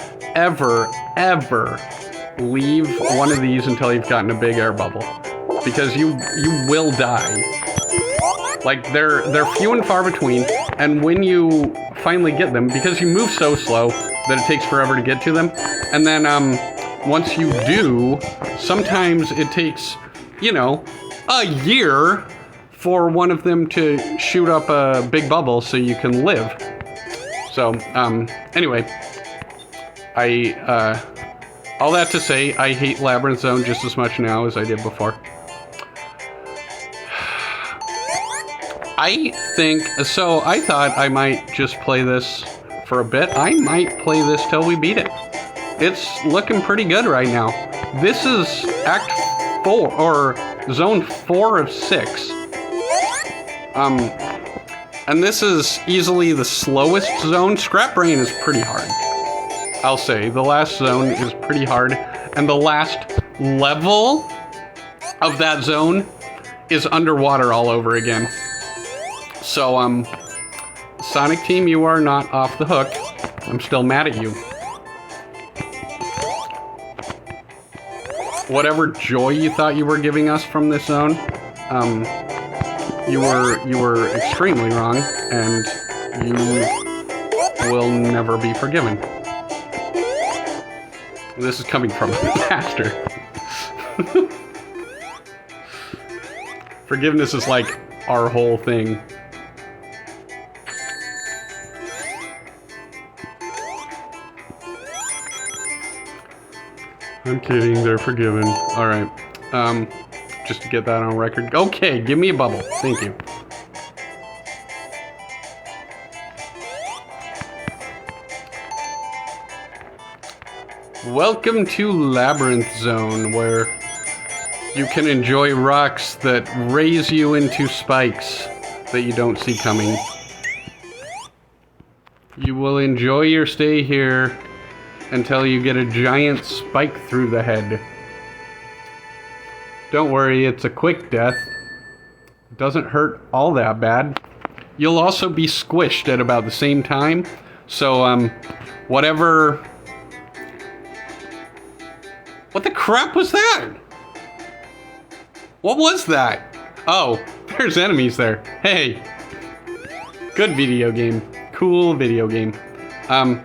leave one of these until you've gotten a big air bubble. Because you will die. Like, they're few and far between, and when you finally get them, because you move so slow that it takes forever to get to them, and then once you do, sometimes it takes, you know, a year for one of them to shoot up a big bubble so you can live. So, anyway, all that to say, I hate Labyrinth Zone just as much now as I did before. I thought I might just play this for a bit. I might play this till we beat it. It's looking pretty good right now. This is Act 4, or Zone 4 of 6. And this is easily the slowest zone. Scrap Brain is pretty hard, I'll say. The last zone is pretty hard, and the last level of that zone is underwater all over again. So, Sonic Team, you are not off the hook. I'm still mad at you. Whatever joy you thought you were giving us from this zone, you were extremely wrong, and you will never be forgiven. This is coming from a pastor. Forgiveness is like our whole thing. I'm kidding, they're forgiven. Alright. Just to get that on record. Okay, give me a bubble. Thank you. Welcome to Labyrinth Zone, where you can enjoy rocks that raise you into spikes that you don't see coming. You will enjoy your stay here until you get a giant spike through the head. Don't worry, it's a quick death. It doesn't hurt all that bad. You'll also be squished at about the same time. So, whatever... What the crap was that? What was that? Oh, there's enemies there. Hey. Good video game. Cool video game. Oh,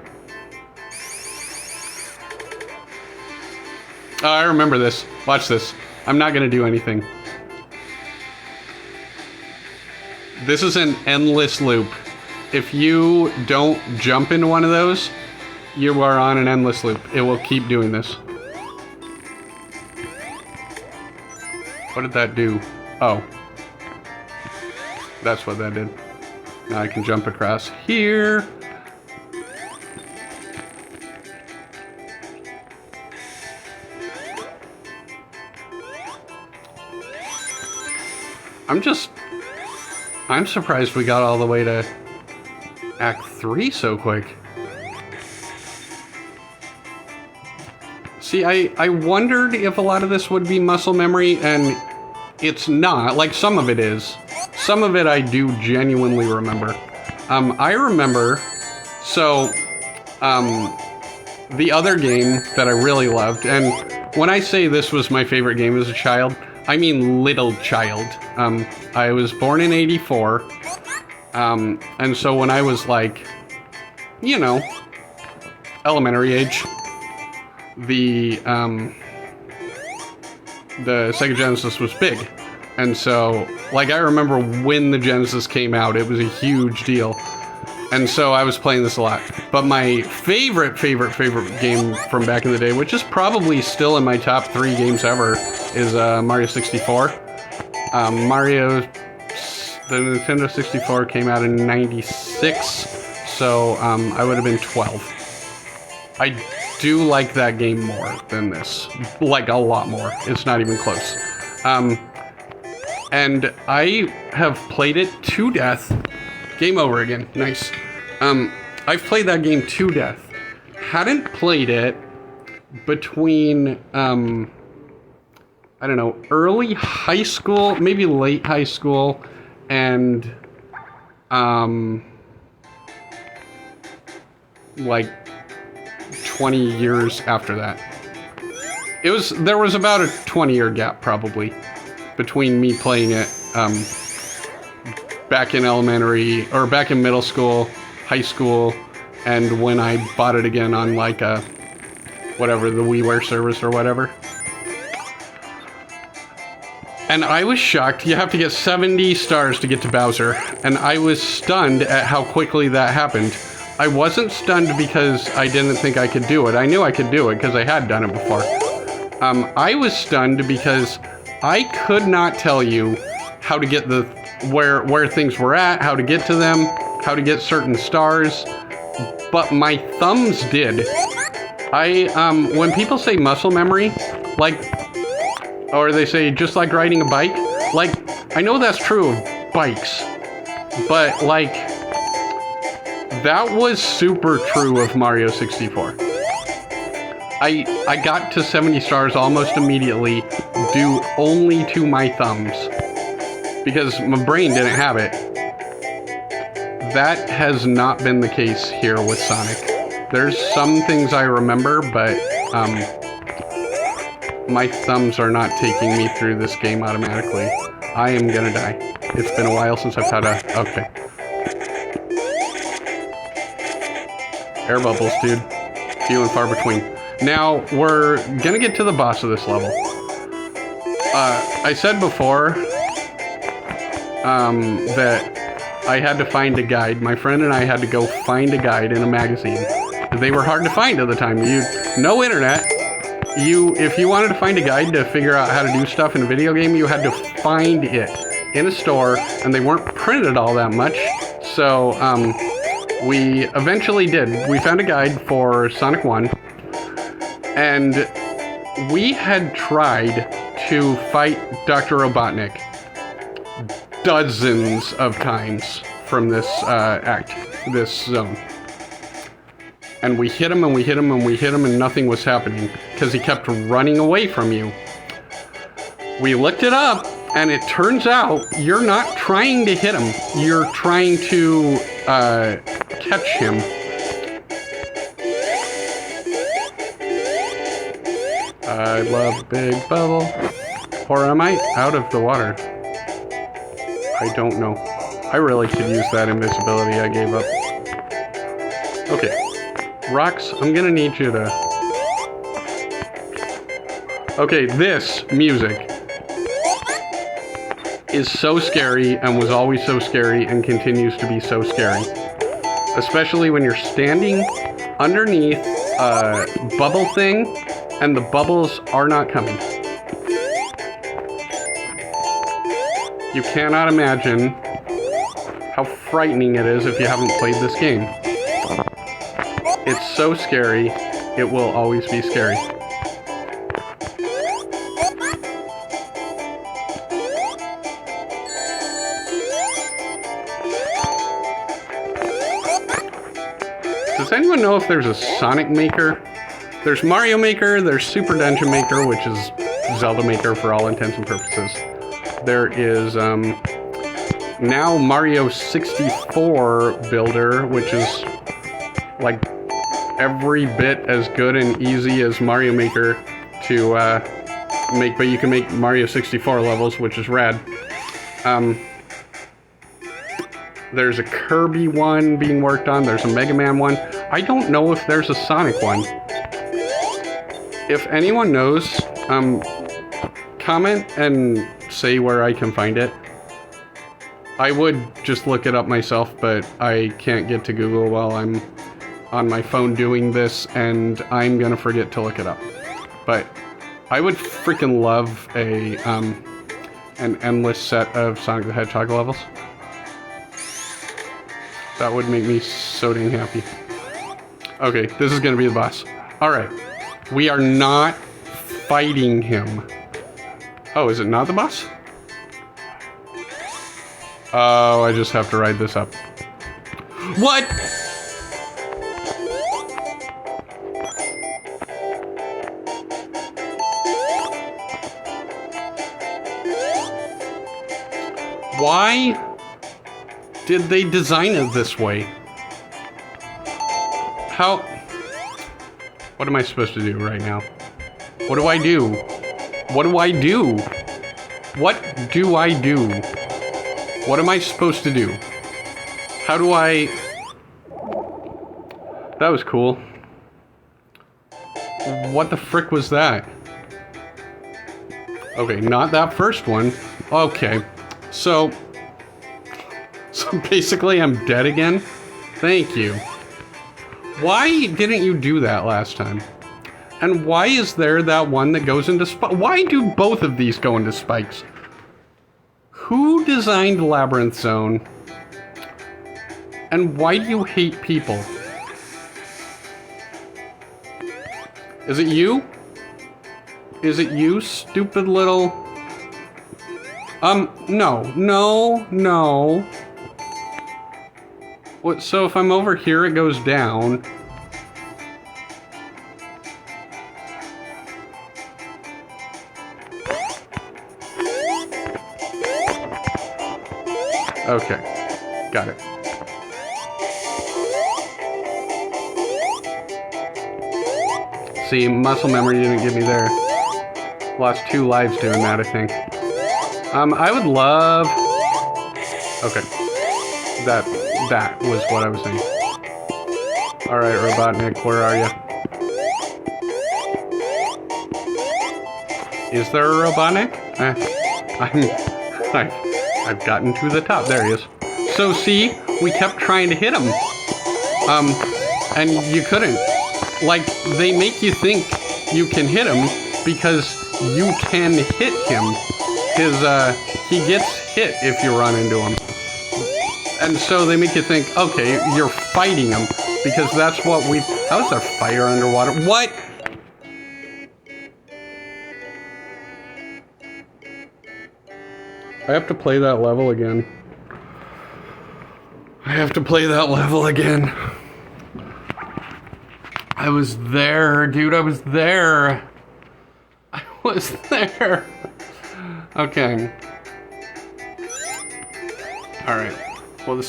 I remember this. Watch this. I'm not gonna do anything. This is an endless loop. If you don't jump into one of those, you are on an endless loop. It will keep doing this. What did that do? Oh. That's what that did. Now I can jump across here. I'm surprised we got all the way to Act 3 so quick. See, I wondered if a lot of this would be muscle memory, and it's not. Like, some of it is. Some of it I do genuinely remember. I remember, so, the other game that I really loved, and when I say this was my favorite game as a child, I mean little child. I was born in '84, and so when I was like, you know, elementary age, the Sega Genesis was big. And so, like, I remember when the Genesis came out, it was a huge deal. And so I was playing this a lot. But my favorite game from back in the day, which is probably still in my top 3 games ever, is Mario 64. The Nintendo 64 came out in '96, so I would have been 12. I do like that game more than this. Like, a lot more. It's not even close. And I have played it to death. Game over again. Nice. I've played that game to death. Hadn't played it between, I don't know, early high school, maybe late high school, and, like, 20 years after that. There was about a 20-year gap, probably, between me playing it, back in elementary, or back in middle school, high school, and when I bought it again on, like, whatever, the WiiWare service or whatever. And I was shocked. You have to get 70 stars to get to Bowser, and I was stunned at how quickly that happened. I wasn't stunned because I didn't think I could do it. I knew I could do it because I had done it before. I was stunned because I could not tell you how to get where things were at, how to get to them, how to get certain stars, but my thumbs did. When people say muscle memory, like, or they say just like riding a bike, like, I know that's true of bikes, but, like, that was super true of Mario 64. I got to 70 stars almost immediately due only to my thumbs, because my brain didn't have it. That has not been the case here with Sonic. There's some things I remember, but my thumbs are not taking me through this game automatically. I am gonna die. It's been a while since I've had a... Okay. Air bubbles, dude. Few and far between. Now, we're gonna get to the boss of this level. I said before that I had to find a guide. My friend and I had to go find a guide in a magazine. They were hard to find at the time. No internet. if you wanted to find a guide to figure out how to do stuff in a video game, you had to find it in a store, and they weren't printed all that much. So we eventually did. We found a guide for Sonic 1, and we had tried to fight Dr. Robotnik dozens of times from this this zone. And we hit him, and we hit him, and we hit him, and nothing was happening because he kept running away from you. We looked it up, and it turns out you're not trying to hit him. You're trying to catch him. I love Big Bubble. Or am I out of the water? I don't know. I really could use that invisibility. I gave up. Okay. Rocks, I'm gonna need you to... Okay, this music is so scary and was always so scary and continues to be so scary. Especially when you're standing underneath a bubble thing and the bubbles are not coming. You cannot imagine how frightening it is if you haven't played this game. It's so scary, it will always be scary. Does anyone know if there's a Sonic Maker? There's Mario Maker, there's Super Dungeon Maker, which is Zelda Maker for all intents and purposes. There is now Mario 64 Builder, which is like every bit as good and easy as Mario Maker to make, but you can make Mario 64 levels, which is rad. There's a Kirby one being worked on. There's a Mega Man one. I don't know if there's a Sonic one. If anyone knows, comment and say where I can find it. I would just look it up myself, but I can't get to Google while I'm on my phone doing this, and I'm gonna forget to look it up. But I would freaking love an endless set of Sonic the Hedgehog levels. That would make me so dang happy. Okay, this is gonna be the boss. Alright, we are not fighting him. Oh, is it not the boss? Oh, I just have to ride this up. What? Why did they design it this way? How? What am I supposed to do right now? What do I do? What do I do? What do I do? What am I supposed to do? How do I... That was cool. What the frick was that? Okay, not that first one. Okay, so basically I'm dead again? Thank you. Why didn't you do that last time? And why is there that one that goes into spikes? Why do both of these go into spikes? Who designed Labyrinth Zone? And why do you hate people? Is it you? Is it you, stupid little... No. What, so if I'm over here, it goes down. Okay, got it. See, muscle memory didn't get me there. Lost 2 lives doing that, I think. I would love... Okay. That was what I was saying. Alright, Robotnik, where are you? Is there a Robotnik? I've gotten to the top. There he is. So see, we kept trying to hit him. And you couldn't. Like, they make you think you can hit him because you can hit him. He gets hit if you run into him. And so they make you think, okay, you're fighting him because that's what we... How's there fire underwater? What? I have to play that level again. I was there, dude. I was there. Okay. Alright. Well, the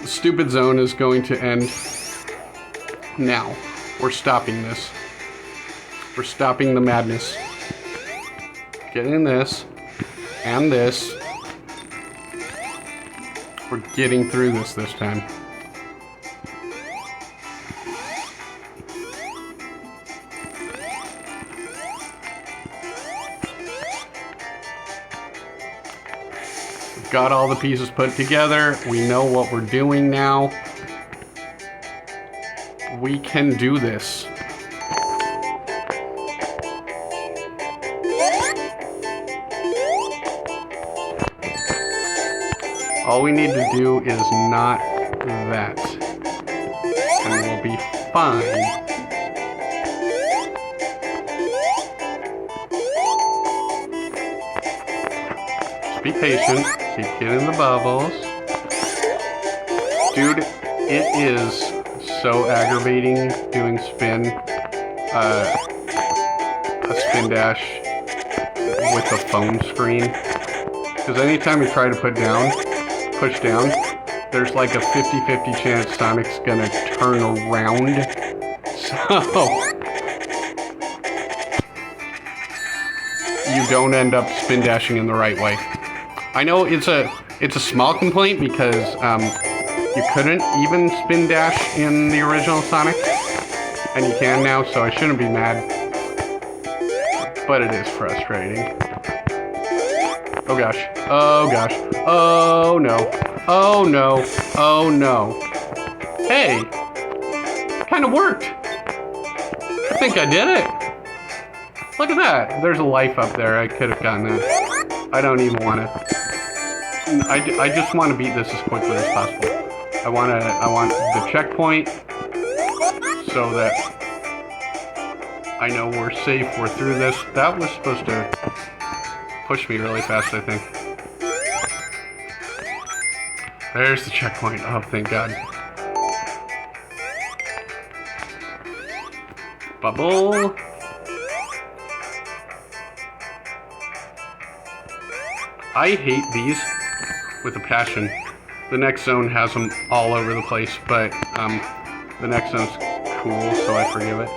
stupid zone is going to end now. We're stopping this. We're stopping the madness. Getting this and this. We're getting through this time. We've got all the pieces put together. We know what we're doing now. We can do this. All we need to do is not that, and we'll be fine. Just be patient, keep getting the bubbles. Dude, it is so aggravating doing a spin dash with the phone screen. Because anytime you try to push down, there's like a 50-50 chance Sonic's gonna turn around. So you don't end up spin dashing in the right way. I know it's a small complaint because you couldn't even spin dash in the original Sonic, and you can now, so I shouldn't be mad. But it is frustrating. Oh gosh. Oh gosh. Oh no. Oh no. Oh no. Hey! Kinda worked. I think I did it. Look at that. There's a life up there. I could have gotten that. I don't even want to. I just want to beat this as quickly as possible. I want the checkpoint so that I know we're safe. We're through this. That was supposed to push me really fast, I think. There's the checkpoint. Oh, thank God. Bubble. I hate these with a passion. The next zone has them all over the place, but the next zone's cool, so I forgive it.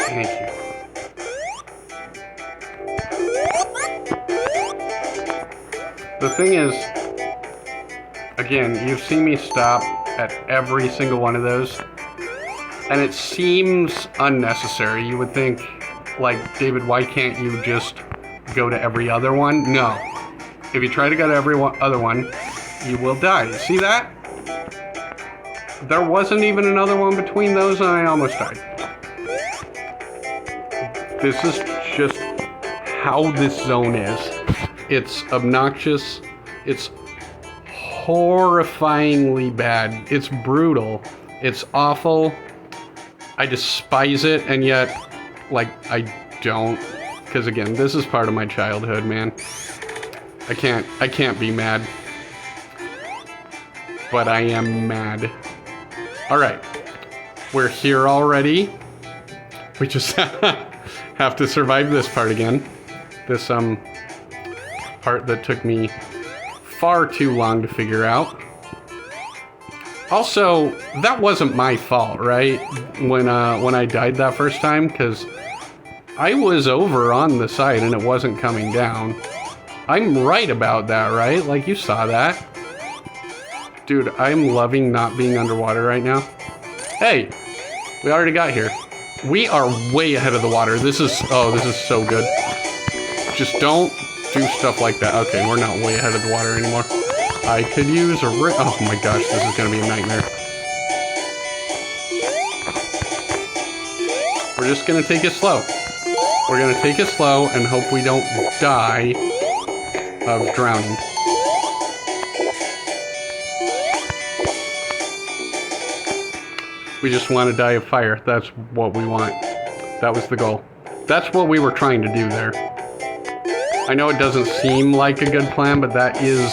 Thank you. The thing is, again, you've seen me stop at every single one of those, and it seems unnecessary. You would think, like, David, why can't you just go to every other one? No. If you try to go to every other one, you will die. See that? There wasn't even another one between those, and I almost died. This is just how this zone is. It's obnoxious. It's horrifyingly bad. It's brutal. It's awful. I despise it, and yet, like, I don't. Because again, this is part of my childhood, man. I can't be mad. But I am mad. Alright. We're here already. We just have to survive this part again. This, part that took me far too long to figure out. Also, that wasn't my fault, right? When I died that first time, because I was over on the side and it wasn't coming down. I'm right about that, right? Like, you saw that. Dude, I'm loving not being underwater right now. Hey, we already got here. We are way ahead of the water. This is so good. Just don't do stuff like that. Okay, we're not way ahead of the water anymore. I could use a ring. Oh my gosh, this is gonna be a nightmare. We're just gonna take it slow. We're gonna take it slow and hope we don't die of drowning. We just want to die of fire. That's what we want. That was the goal. That's what we were trying to do there. I know it doesn't seem like a good plan, but that is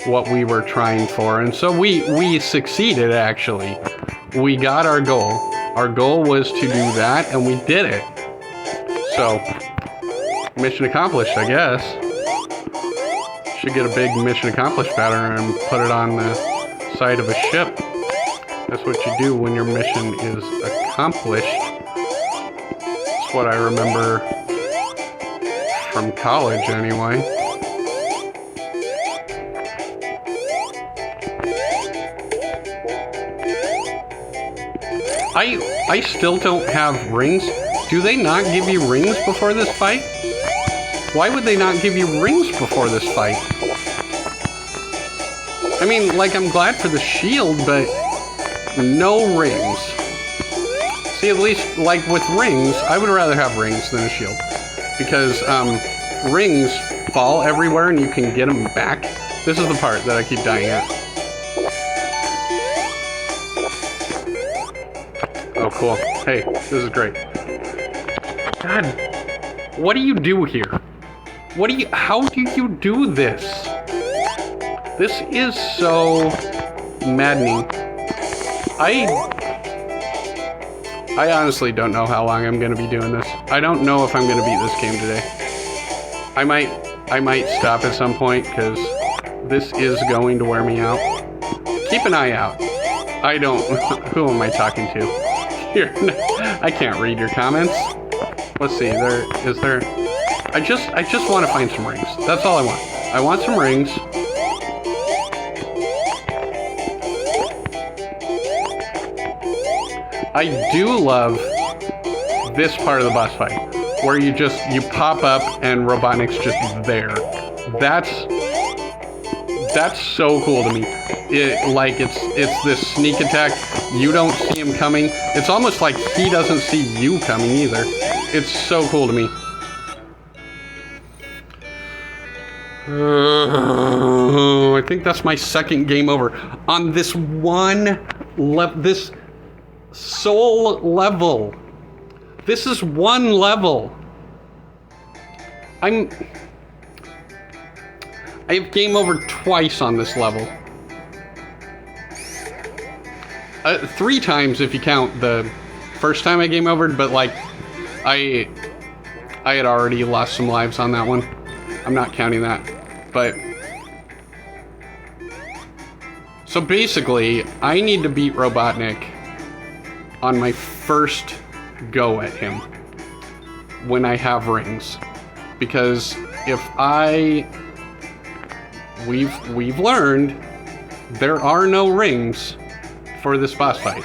what we were trying for. And so we succeeded, actually. We got our goal. Our goal was to do that, and we did it. So, mission accomplished, I guess. Should get a big mission accomplished banner and put it on the side of a ship. That's what you do when your mission is accomplished. That's what I remember from college, anyway. I still don't have rings. Do they not give you rings before this fight? Why would they not give you rings before this fight? I mean, like, I'm glad for the shield, but no rings. See, at least, like, with rings, I would rather have rings than a shield. Because, rings fall everywhere and you can get them back. This is the part that I keep dying at. Oh, cool. Hey, this is great. God, what do you do here? How do you do this? This is so maddening. I honestly don't know how long I'm gonna be doing this. I don't know if I'm gonna beat this game today. I might stop at some point because this is going to wear me out. Keep an eye out. I don't, who am I talking to? Here, I can't read your comments. Let's see, I just want to find some rings. That's all I want. I want some rings. I do love this part of the boss fight, where you pop up and Robotnik's just there. That's so cool to me. It's this sneak attack. You don't see him coming. It's almost like he doesn't see you coming either. It's so cool to me. I think that's my second game over on this this sole level. This is one level. I have game over twice on this level. 3 times if you count the first time I game overed, but like I had already lost some lives on that one. I'm not counting that. But so basically, I need to beat Robotnik on my first go at him when I have rings. Because if we've learned there are no rings for this boss fight.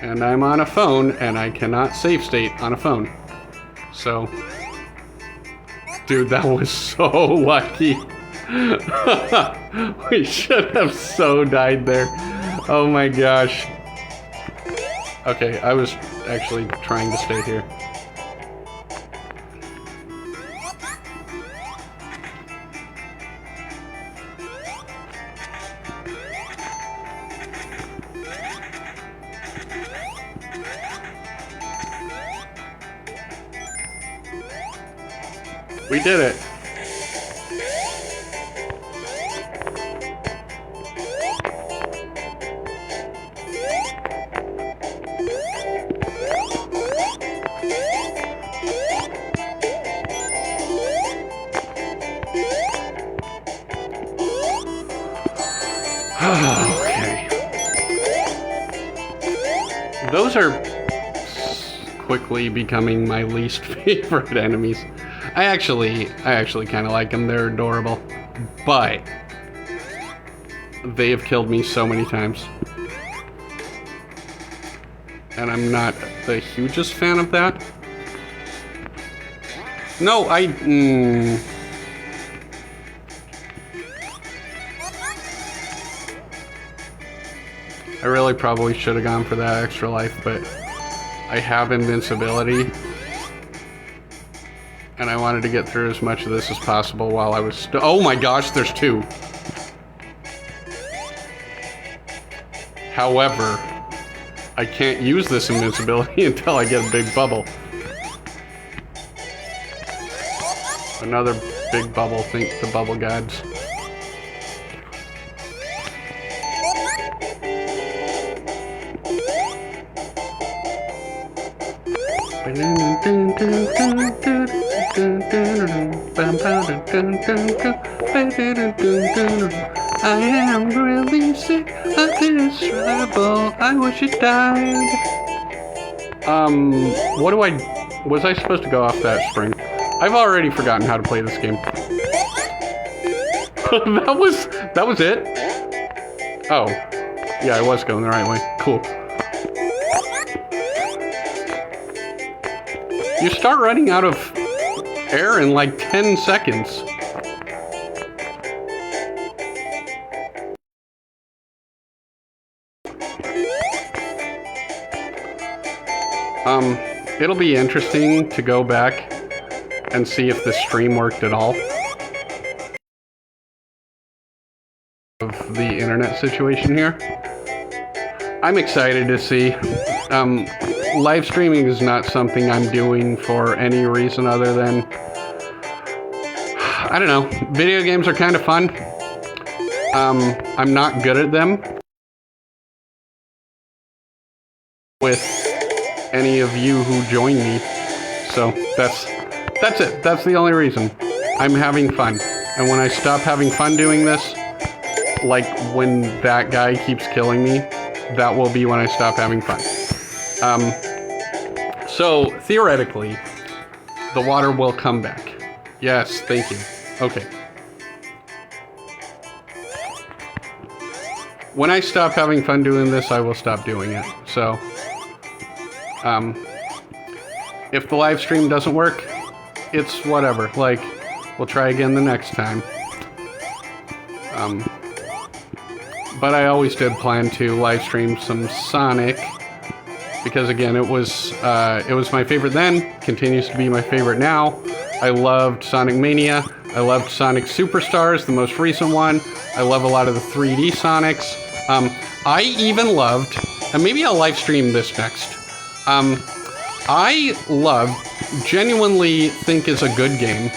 And I'm on a phone and I cannot save state on a phone. So, dude, that was so lucky. We should have so died there. Oh my gosh. Okay, I was actually trying to stay here. We did it. Okay. Those are quickly becoming my least favorite enemies. I actually kind of like them. They're adorable. But they have killed me so many times. And I'm not the hugest fan of that. No, I really probably should have gone for that extra life, but I have invincibility. And I wanted to get through as much of this as possible while I was oh my gosh, there's 2. However, I can't use this invincibility until I get a big bubble. Another big bubble, thank the bubble gods. I am really sick of this trouble. I wish it died. What do I... Was I supposed to go off that spring? I've already forgotten how to play this game. that was it? Oh. Yeah, I was going the right way. Cool. You start running out of air in like 10 seconds. It'll be interesting to go back and see if the stream worked at all. Of the internet situation here. I'm excited to see. Live streaming is not something I'm doing for any reason other than, I don't know, video games are kind of fun. I'm not good at them. With any of you who join me. So that's it. That's the only reason. I'm having fun. And when I stop having fun doing this, like when that guy keeps killing me, that will be when I stop having fun. So theoretically, the water will come back. Yes, thank you. Okay. When I stop having fun doing this, I will stop doing it. So, if the live stream doesn't work, it's whatever. Like, we'll try again the next time. But I always did plan to live stream some Sonic, because again, it was my favorite then, continues to be my favorite now. I loved Sonic Mania. I loved Sonic Superstars, the most recent one. I love a lot of the 3D Sonics. I even loved, and maybe I'll live stream this next. I genuinely think is a good game.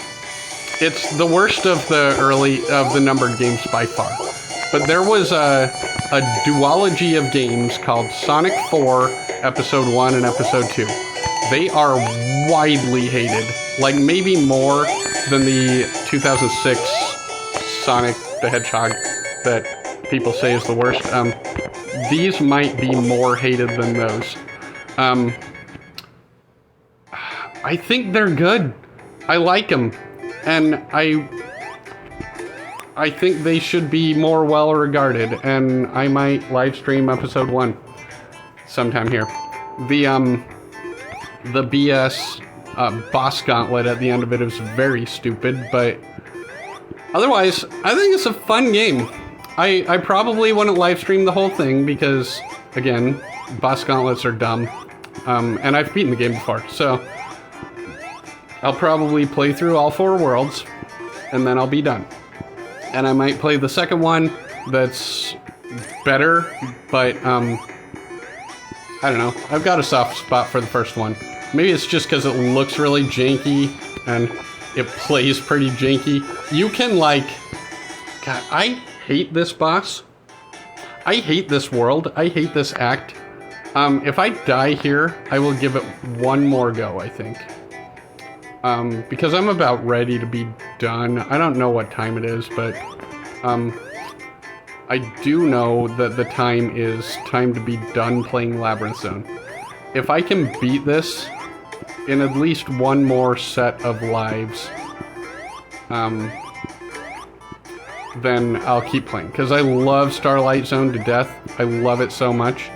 It's the worst of the numbered games by far. But there was a duology of games called Sonic 4, Episode 1 and Episode 2. They are widely hated. Like, maybe more than the 2006 Sonic the Hedgehog that people say is the worst. These might be more hated than those. I think they're good. I like them. And I think they should be more well regarded, and I might live stream episode 1 sometime here. The BS boss gauntlet at the end of it is very stupid, but otherwise, I think it's a fun game. I probably wouldn't live stream the whole thing because, again, boss gauntlets are dumb, and I've beaten the game before, so I'll probably play through all 4 worlds, and then I'll be done. And I might play the second one that's better, but, I don't know. I've got a soft spot for the first one. Maybe it's just because it looks really janky, and it plays pretty janky. You can, like... God, I hate this boss. I hate this world. I hate this act. If I die here, I will give it one more go, I think. Because I'm about ready to be done. I don't know what time it is, but I do know that the time is time to be done playing Labyrinth Zone. If I can beat this in at least one more set of lives, then I'll keep playing. Because I love Starlight Zone to death. I love it so much.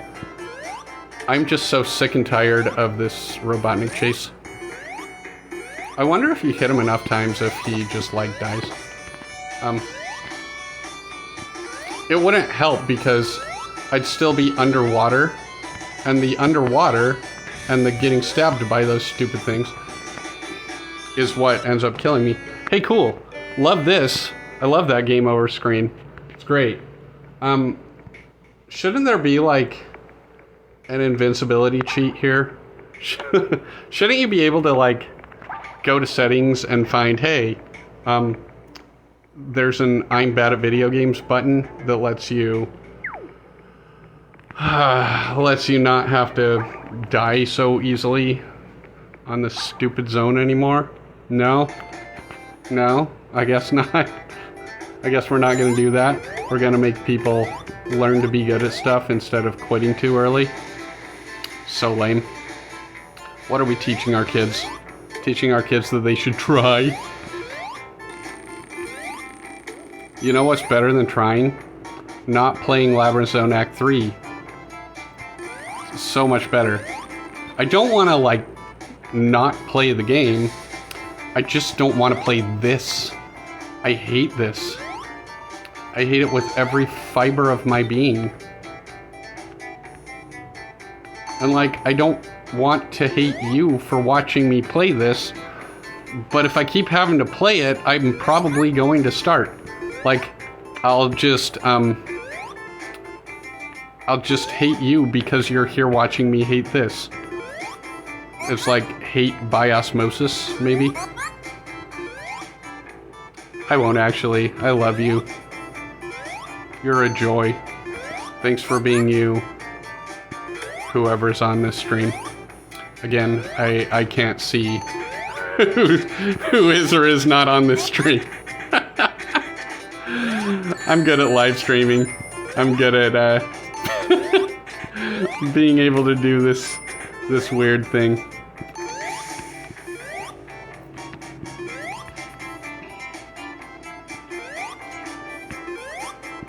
I'm just so sick and tired of this Robotnik chase. I wonder if you hit him enough times if he just, like, dies. It wouldn't help because I'd still be underwater. And the underwater and the getting stabbed by those stupid things is what ends up killing me. Hey, cool. Love this. I love that game over screen. It's great. Shouldn't there be like an invincibility cheat here? Shouldn't you be able to like go to settings and find, hey, there's an I'm bad at video games button that lets you not have to die so easily on this stupid zone anymore? No, I guess not. I guess we're not gonna do that. We're gonna make people learn to be good at stuff instead of quitting too early. So lame. What are we teaching our kids? Teaching our kids that they should try. You know what's better than trying? Not playing Labyrinth Zone Act 3. So much better. I don't want to, like, not play the game. I just don't want to play this. I hate this. I hate it with every fiber of my being. And, like, I don't want to hate you for watching me play this, but if I keep having to play it, I'm probably going to start. Like, I'll just hate you because you're here watching me hate this. It's like hate by osmosis, maybe. I won't actually. I love you. You're a joy. Thanks for being you. Whoever's on this stream. Again, I can't see who is or is not on this stream. I'm good at live streaming. I'm good at being able to do this weird thing.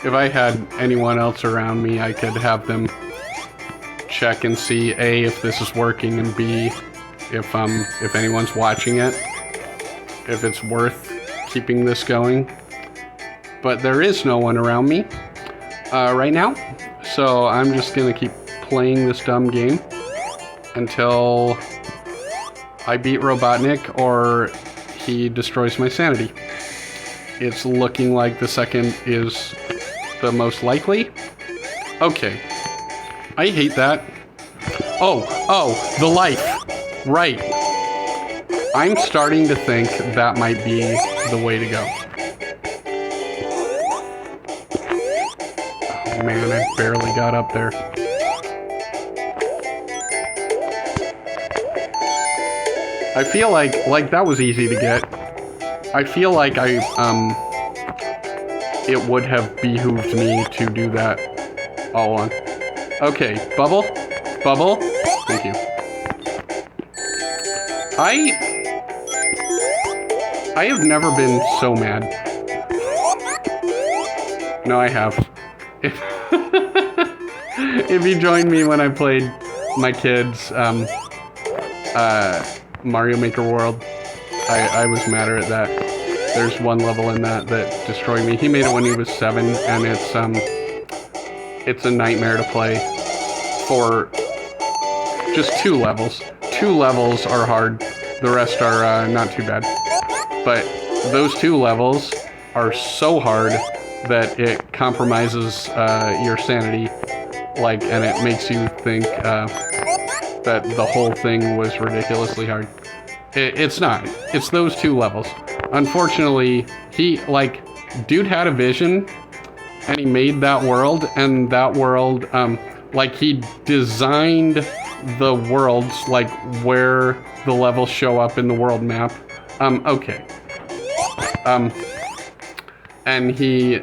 If I had anyone else around me, I could have them check and see A, if this is working, and B, if anyone's watching it, if it's worth keeping this going. But there is no one around me right now, so I'm just gonna keep playing this dumb game until I beat Robotnik or he destroys my sanity. It's looking like the second is the most likely. Okay. I hate that. Oh, the life. Right. I'm starting to think that might be the way to go. Oh man, I barely got up there. I feel like that was easy to get. I feel like it would have behooved me to do that all on. Okay, bubble. Thank you. I have never been so mad. No, I have. If you joined me when I played my kids' Mario Maker World, I was madder at that. There's one level in that destroyed me. He made it when he was 7, and it's a nightmare to play for just 2 levels. 2 levels are hard. The rest are not too bad. But those 2 levels are so hard that it compromises your sanity, and it makes you think that the whole thing was ridiculously hard. It's not. It's those 2 levels. Unfortunately, dude had a vision, and he made that world, and that world, he designed the worlds, where the levels show up in the world map. Okay. And he,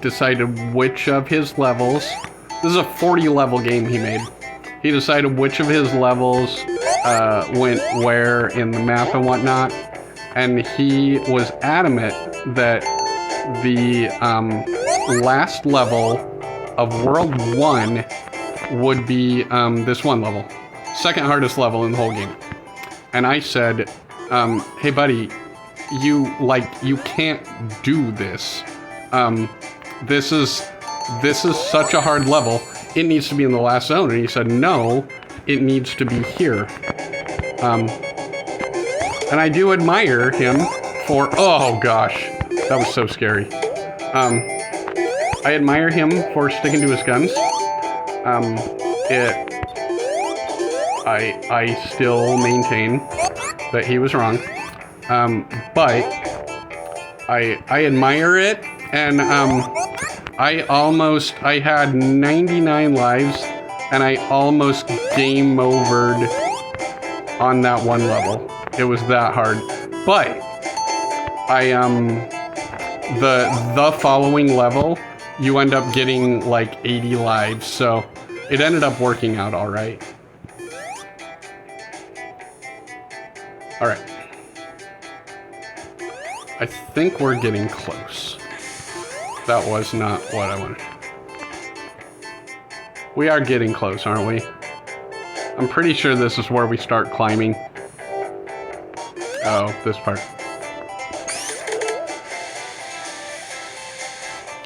decided which of his levels, this is a 40-level game he made. He decided which of his levels, went where in the map and whatnot, and he was adamant that the, last level of World 1 would be this one level. Second hardest level in the whole game. And I said, hey buddy, you can't do this. This is such a hard level. it needs to be in the last zone. And he said, no, it needs to be here. And I do admire him for, oh gosh, that was so scary. I admire him for sticking to his guns. I still maintain that he was wrong. But I admire it, and I had 99 lives, and I almost game overed on that one level. It was that hard. But the following level, you end up getting like 80 lives, so it ended up working out all right. All right. I think we're getting close. That was not what I wanted. We are getting close, aren't we? I'm pretty sure this is where we start climbing. Oh, this part.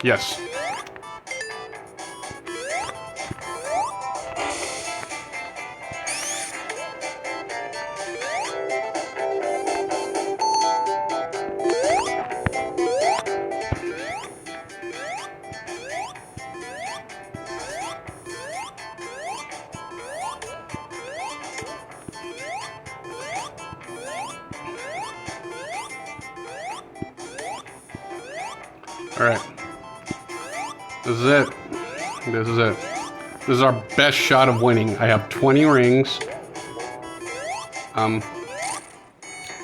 Yes. Alright. This is it. This is it. This is our best shot of winning. I have 20 rings. And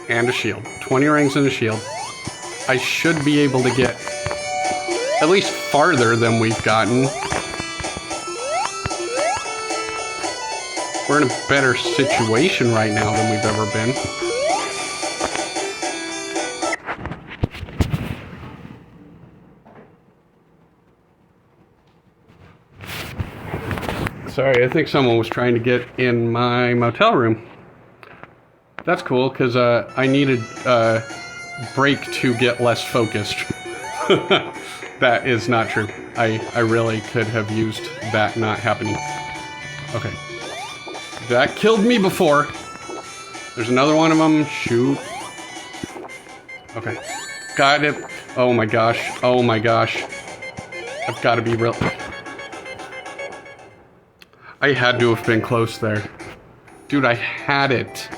a shield. 20 rings and a shield. I should be able to get at least farther than we've gotten. We're in a better situation right now than we've ever been. Sorry, I think someone was trying to get in my motel room. That's cool, because I needed a break to get less focused. That is not true. I really could have used that not happening. Okay. That killed me before. There's another one of them. Shoot. Okay. Got it. Oh my gosh. Oh my gosh. I've got to be real. I had to have been close there. Dude, I had it.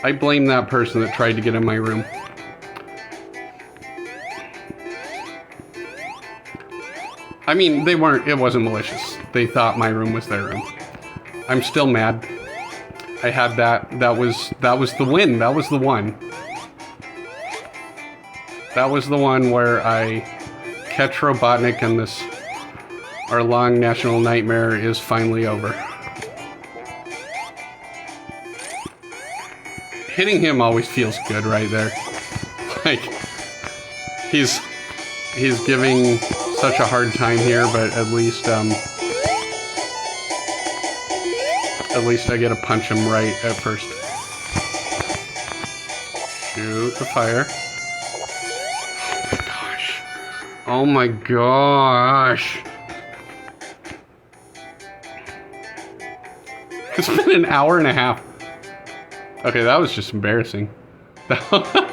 I blame that person that tried to get in my room. I mean, they weren't, it wasn't malicious. They thought my room was their room. I'm still mad. I had that. That was the win. That was the one. That was the one where I catch Robotnik and this, our long national nightmare is finally over. Hitting him always feels good right there. Like, he's giving such a hard time here, but at least I get to punch him right at first. Shoot the fire. Oh my gosh. It's been an hour and a half. Okay, that was just embarrassing. That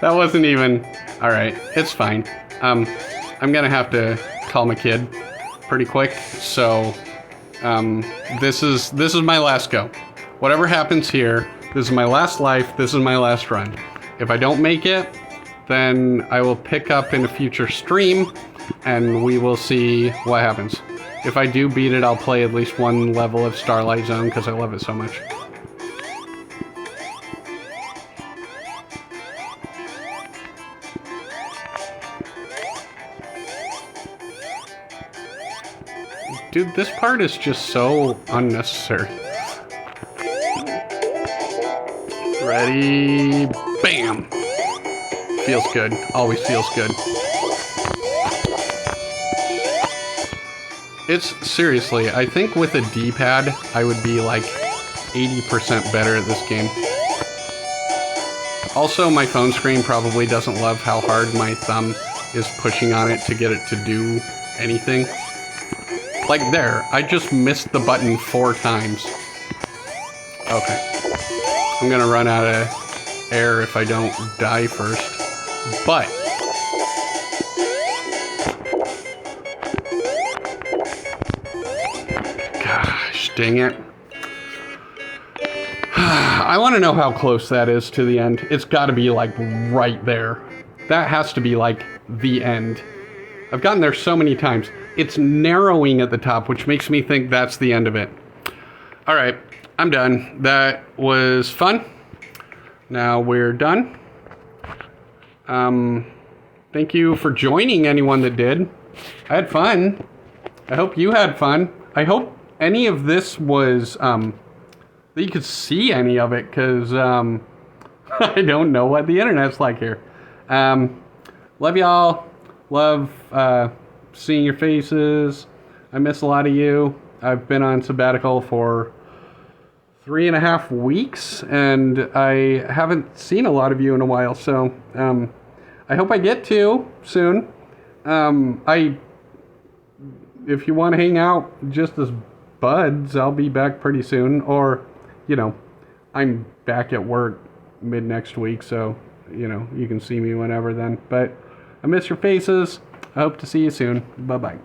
wasn't even... Alright, it's fine. I'm gonna have to call my kid pretty quick, so... this is my last go. Whatever happens here, this is my last life, this is my last run. If I don't make it, then I will pick up in a future stream, and we will see what happens. If I do beat it, I'll play at least one level of Starlight Zone, because I love it so much. Dude, this part is just so unnecessary. Ready, bam! Feels good, always feels good. It's, seriously, I think with a D-pad, I would be like 80% better at this game. Also, my phone screen probably doesn't love how hard my thumb is pushing on it to get it to do anything. Like there, I just missed the button 4 times. Okay. I'm gonna run out of air if I don't die first. But gosh, dang it. I want to know how close that is to the end. It's got to be like right there. That has to be like the end. I've gotten there so many times. It's narrowing at the top, which makes me think that's the end of it. All right, I'm done. That was fun. Now we're done. Thank you for joining, anyone that did. I had fun. I hope you had fun. I hope any of this was, that you could see any of it, because, I don't know what the internet's like here. Love y'all. Love, seeing your faces. I miss a lot of you. I've been on sabbatical for 3.5 weeks, and I haven't seen a lot of you in a while, so, I hope I get to soon. If you want to hang out just as buds, I'll be back pretty soon. Or, you know, I'm back at work mid next week, so, you know, you can see me whenever then. But I miss your faces. I hope to see you soon. Bye-bye.